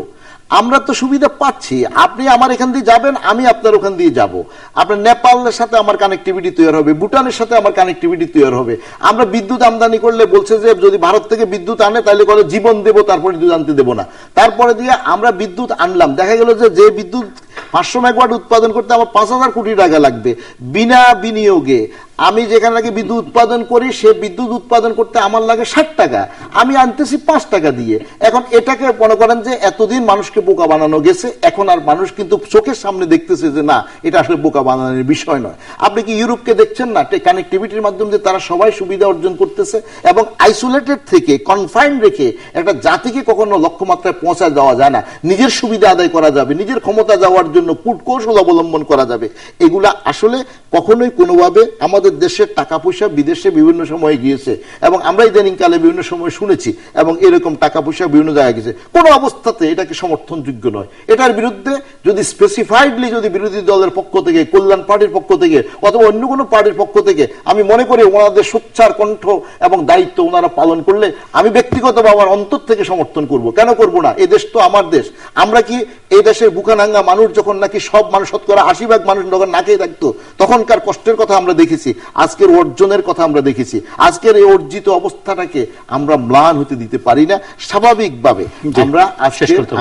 আমরা তো সুবিধা পাচ্ছি, আপনি আমার এখান দিয়ে যাবেন, আমি আপনার ওখান দিয়ে যাব, আপনার নেপালের সাথে আমার কানেক্টিভিটি তৈরি হবে, ভুটানের সাথে আমার কানেক্টিভিটি তৈরি হবে। আমরা বিদ্যুৎ আমদানি করলে বলছে যে যদি ভারত থেকে বিদ্যুৎ আনে তাহলে করে জীবন দেব, তারপরে বিদ্যুৎ আনতে দেবো না। তারপরে দিয়ে আমরা বিদ্যুৎ আনলাম, দেখা গেল যে বিদ্যুৎ 500 মেগাওয়াট উৎপাদন করতে আমার 5,000 কোটি টাকা লাগবে বিনা বিনিয়োগে। আমি যেখানে নাকি বিদ্যুৎ উৎপাদন করি সে বিদ্যুৎ উৎপাদন করতে আমার লাগে 60 টাকা, আমি আনতেছি 5 টাকা দিয়ে। এখন এটাকে মনে করেন যে এতদিন মানুষকে বোকা বানানো গেছে, এখন আর মানুষ কিন্তু চোখের সামনে দেখতেছে যে না, এটা আসলে বোকা বানানোর বিষয় নয়। আপনি কি ইউরোপকে দেখছেন না, কানেক্টিভিটির মাধ্যমে তারা সবাই সুবিধা অর্জন করতেছে এবং আইসোলেটেড থেকে কনফাইন রেখে একটা জাতিকে কখনো লক্ষ্যমাত্রায় পৌঁছা দেওয়া যায় না। নিজের সুবিধা আদায় করা যাবে, নিজের ক্ষমতা যাওয়ার জন্য কূটকৌশল অবলম্বন করা যাবে। এগুলা আসলে কখনোই কোনোভাবে আমাদের আমাদের দেশের টাকা পয়সা বিদেশে বিভিন্ন সময় গিয়েছে, এবং আমরা ইদানিংকালে বিভিন্ন সময় শুনেছি এবং এরকম টাকা পয়সা বিভিন্ন জায়গায় গেছে, কোনো অবস্থাতে এটাকে সমর্থনযোগ্য নয়। এটার বিরুদ্ধে যদি স্পেসিফাইডলি যদি বিরোধী দলের পক্ষ থেকে, কল্যাণ পার্টির পক্ষ থেকে অথবা অন্য কোনো পার্টির পক্ষ থেকে, আমি মনে করি ওনাদের সোচ্চার কণ্ঠ এবং দায়িত্ব ওনারা পালন করলে আমি ব্যক্তিগতভাবে আমার অন্তর থেকে সমর্থন করব। কেন করব না? এই দেশ তো আমার দেশ। আমরা কি এই দেশের বুকানাঙ্গা মানুষ যখন নাকি সব মানুষ, শতকরা 80% মানুষ যখন না খেয়ে থাকতো, তখনকার কষ্টের কথা আমরা দেখেছি, আজকের অর্জনের কথা আমরা দেখেছি। আজকের এই অর্জিত অবস্থাটাকে আমরা ম্লান হতে দিতে পারি না। স্বাভাবিকভাবে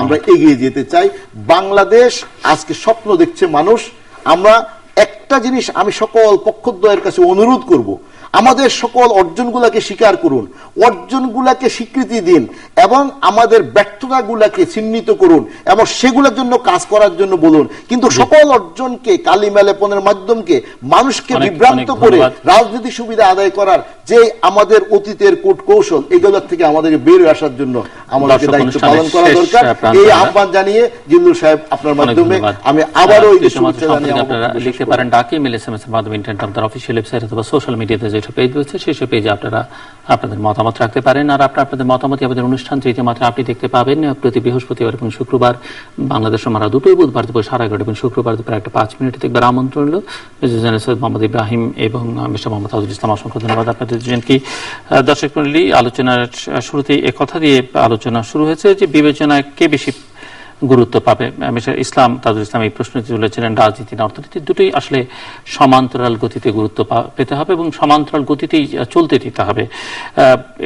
আমরা এগিয়ে যেতে চাই। বাংলাদেশ আজকে স্বপ্ন দেখছে মানুষ। আমরা একটা জিনিস আমি সকল পক্ষদ্বয়ের কাছে অনুরোধ করব, আমাদের সকল অর্জনগুলাকে স্বীকার করুন, অর্জনগুলাকে স্বীকৃতি দিন এবং আমাদের ব্যর্থতাগুলাকে চিহ্নিত করুন এবং সেগুলোর জন্য কাজ করার জন্য বলুন। কিন্তু সকল অর্জনকে কালিমালেপনের মাধ্যমকে মানুষকে বিভ্রান্ত করে রাজনৈতিক সুবিধা আদায় করার যে আমাদের অতীতের কূট কৌশল, এগুলোর থেকে আমাদেরকে বের হয়ে আসার জন্য আমাদেরকে দায়িত্ব পালন করা দরকার। এই আহ্বান জানিয়ে জিল্লুর সাহেব আপনার মাধ্যমে আমি আবারও আপনারা লিখতে পারেন ডাকি মেল SMS এর মাধ্যমে, ইন্টারনেট আমাদের অফিসিয়াল ওয়েবসাইট অথবা সোশ্যাল মিডিয়াতে যেসব পেজ রয়েছে সেসব পেজে আপনারা আপনাদের মতামত রাখতে পারেন। আর আপনাদের মতামত আমাদের অনুষ্ঠান তৃতীয় মাত্রা আপনি দেখতে পাবেন প্রতি বৃহস্পতিবার এবং শুক্রবার বাংলাদেশ সময় দুটোই, বুধবার দুপুর 11:30 এবং শুক্রবার দুপুর 1:05 দেখবার আমন্ত্রণ রইল। সৈয়দ মোহাম্মদ ইব্রাহিম এবং মিস্টার মোহাম্মদ তাজুল ইসলাম, অসংখ্য ধন্যবাদ আপনাদের দুজনকে। দর্শক মণ্ডলী, আলোচনার শুরুতেই একথা দিয়ে আলোচনা শুরু হয়েছে যে বিবেচনায় কে বেশি গুরুত্ব পাবে। মিস্টার ইসলাম তাজুল ইসলাম এই প্রশ্নটি তুলেছিলেন। রাজনীতি না অর্থনীতি দুটোই আসলে সমান্তরাল গতিতে গুরুত্ব পেতে হবে এবং সমান্তরাল গতিতেই চলতে দিতে হবে।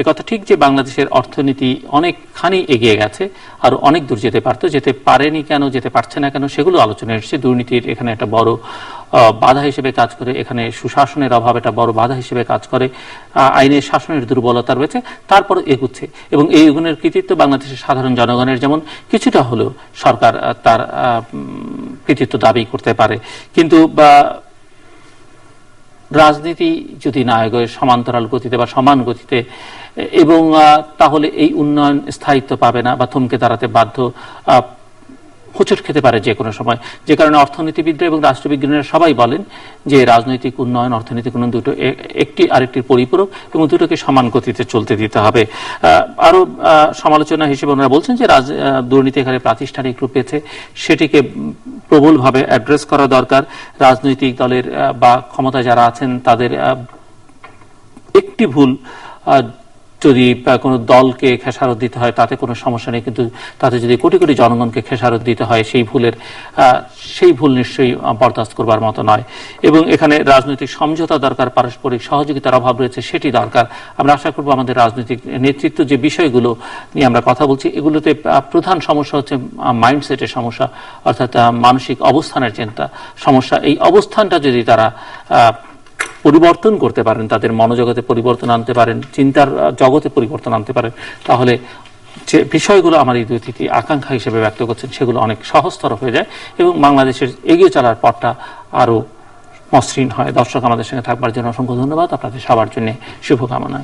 একথা ঠিক যে বাংলাদেশের অর্থনীতি অনেকখানি এগিয়ে গেছে, আর অনেক দূর যেতে পারতো, যেতে পারেনি কেন, যেতে পারছে না কেন, সেগুলো আলোচনা এসেছে। দুর্নীতির এখানে একটা বড় বাধা হিসেবে কাজ করে, এখানে সুশাসনের অভাব একটা বড় বাধা হিসেবে কাজ করে, আইনের শাসনের দুর্বলতা রয়েছে, তারপর এগুচ্ছে এবং এই এগুনের কৃতিত্ব বাংলাদেশের সাধারণ জনগণের যেমন কিছুটা হলেও সরকার তার কৃতিত্ব দাবি করতে পারে। কিন্তু রাজনীতি যদি না এগোয় সমান্তরাল গতিতে বা সমান গতিতে, এবং তাহলে এই উন্নয়ন স্থায়িত্ব পাবে না বা থমকে দাঁড়াতে বাধ্য, হোঁচট খেতে পারে যে কোনো সময়। যে কারণে অর্থনীতিবিদরা এবং রাষ্ট্রবিজ্ঞানীরা সবাই বলেন যে রাজনৈতিক উন্নয়ন, অর্থনৈতিক উন্নয়ন দুটো একটি আরেকটির পরিপূরক এবং দুটোকে সমান গতিতে চলতে দিতে হবে। আরো সমালোচনা হিসেবে ওনারা বলছেন যে দুর্নীতি এখানে প্রাতিষ্ঠানিক রূপ পেয়েছে, সেটিকে প্রবলভাবে অ্যাড্রেস করা দরকার। রাজনৈতিক দলের বা ক্ষমতায় যারা আছেন তাদের একটি ভুল যদি কোনো দলকে খেসারত দিতে হয় তাতে কোনো সমস্যা নেই, কিন্তু তাতে যদি কোটি কোটি জনগণকে খেসারত দিতে হয় সেই ভুল নিশ্চয়ই বরদাস্ত করবার মতো নয়। এবং এখানে রাজনৈতিক সমঝোতা দরকার, পারস্পরিক সহযোগিতার অভাব রয়েছে, সেটি দরকার। আমরা আশা করব আমাদের রাজনৈতিক নেতৃত্ব যে বিষয়গুলো নিয়ে আমরা কথা বলছি, এগুলোতে প্রধান সমস্যা হচ্ছে মাইন্ডসেটের সমস্যা, অর্থাৎ মানসিক অবস্থানের চিন্তা সমস্যা। এই অবস্থানটা যদি তারা পরিবর্তন করতে পারেন, তাদের মনোজগতে পরিবর্তন আনতে পারেন, চিন্তার জগতে পরিবর্তন আনতে পারেন, তাহলে যে বিষয়গুলো আমার এই দুই তিনটি আকাঙ্ক্ষা হিসেবে ব্যক্ত করছেন সেগুলো অনেক সহজতর হয়ে যায় এবং বাংলাদেশের এগিয়ে চলার পথটা আরো মসৃণ হয়। দর্শক, আমাদের সঙ্গে থাকবার জন্য অসংখ্য ধন্যবাদ। আপনাদের সবার জন্য শুভকামনা।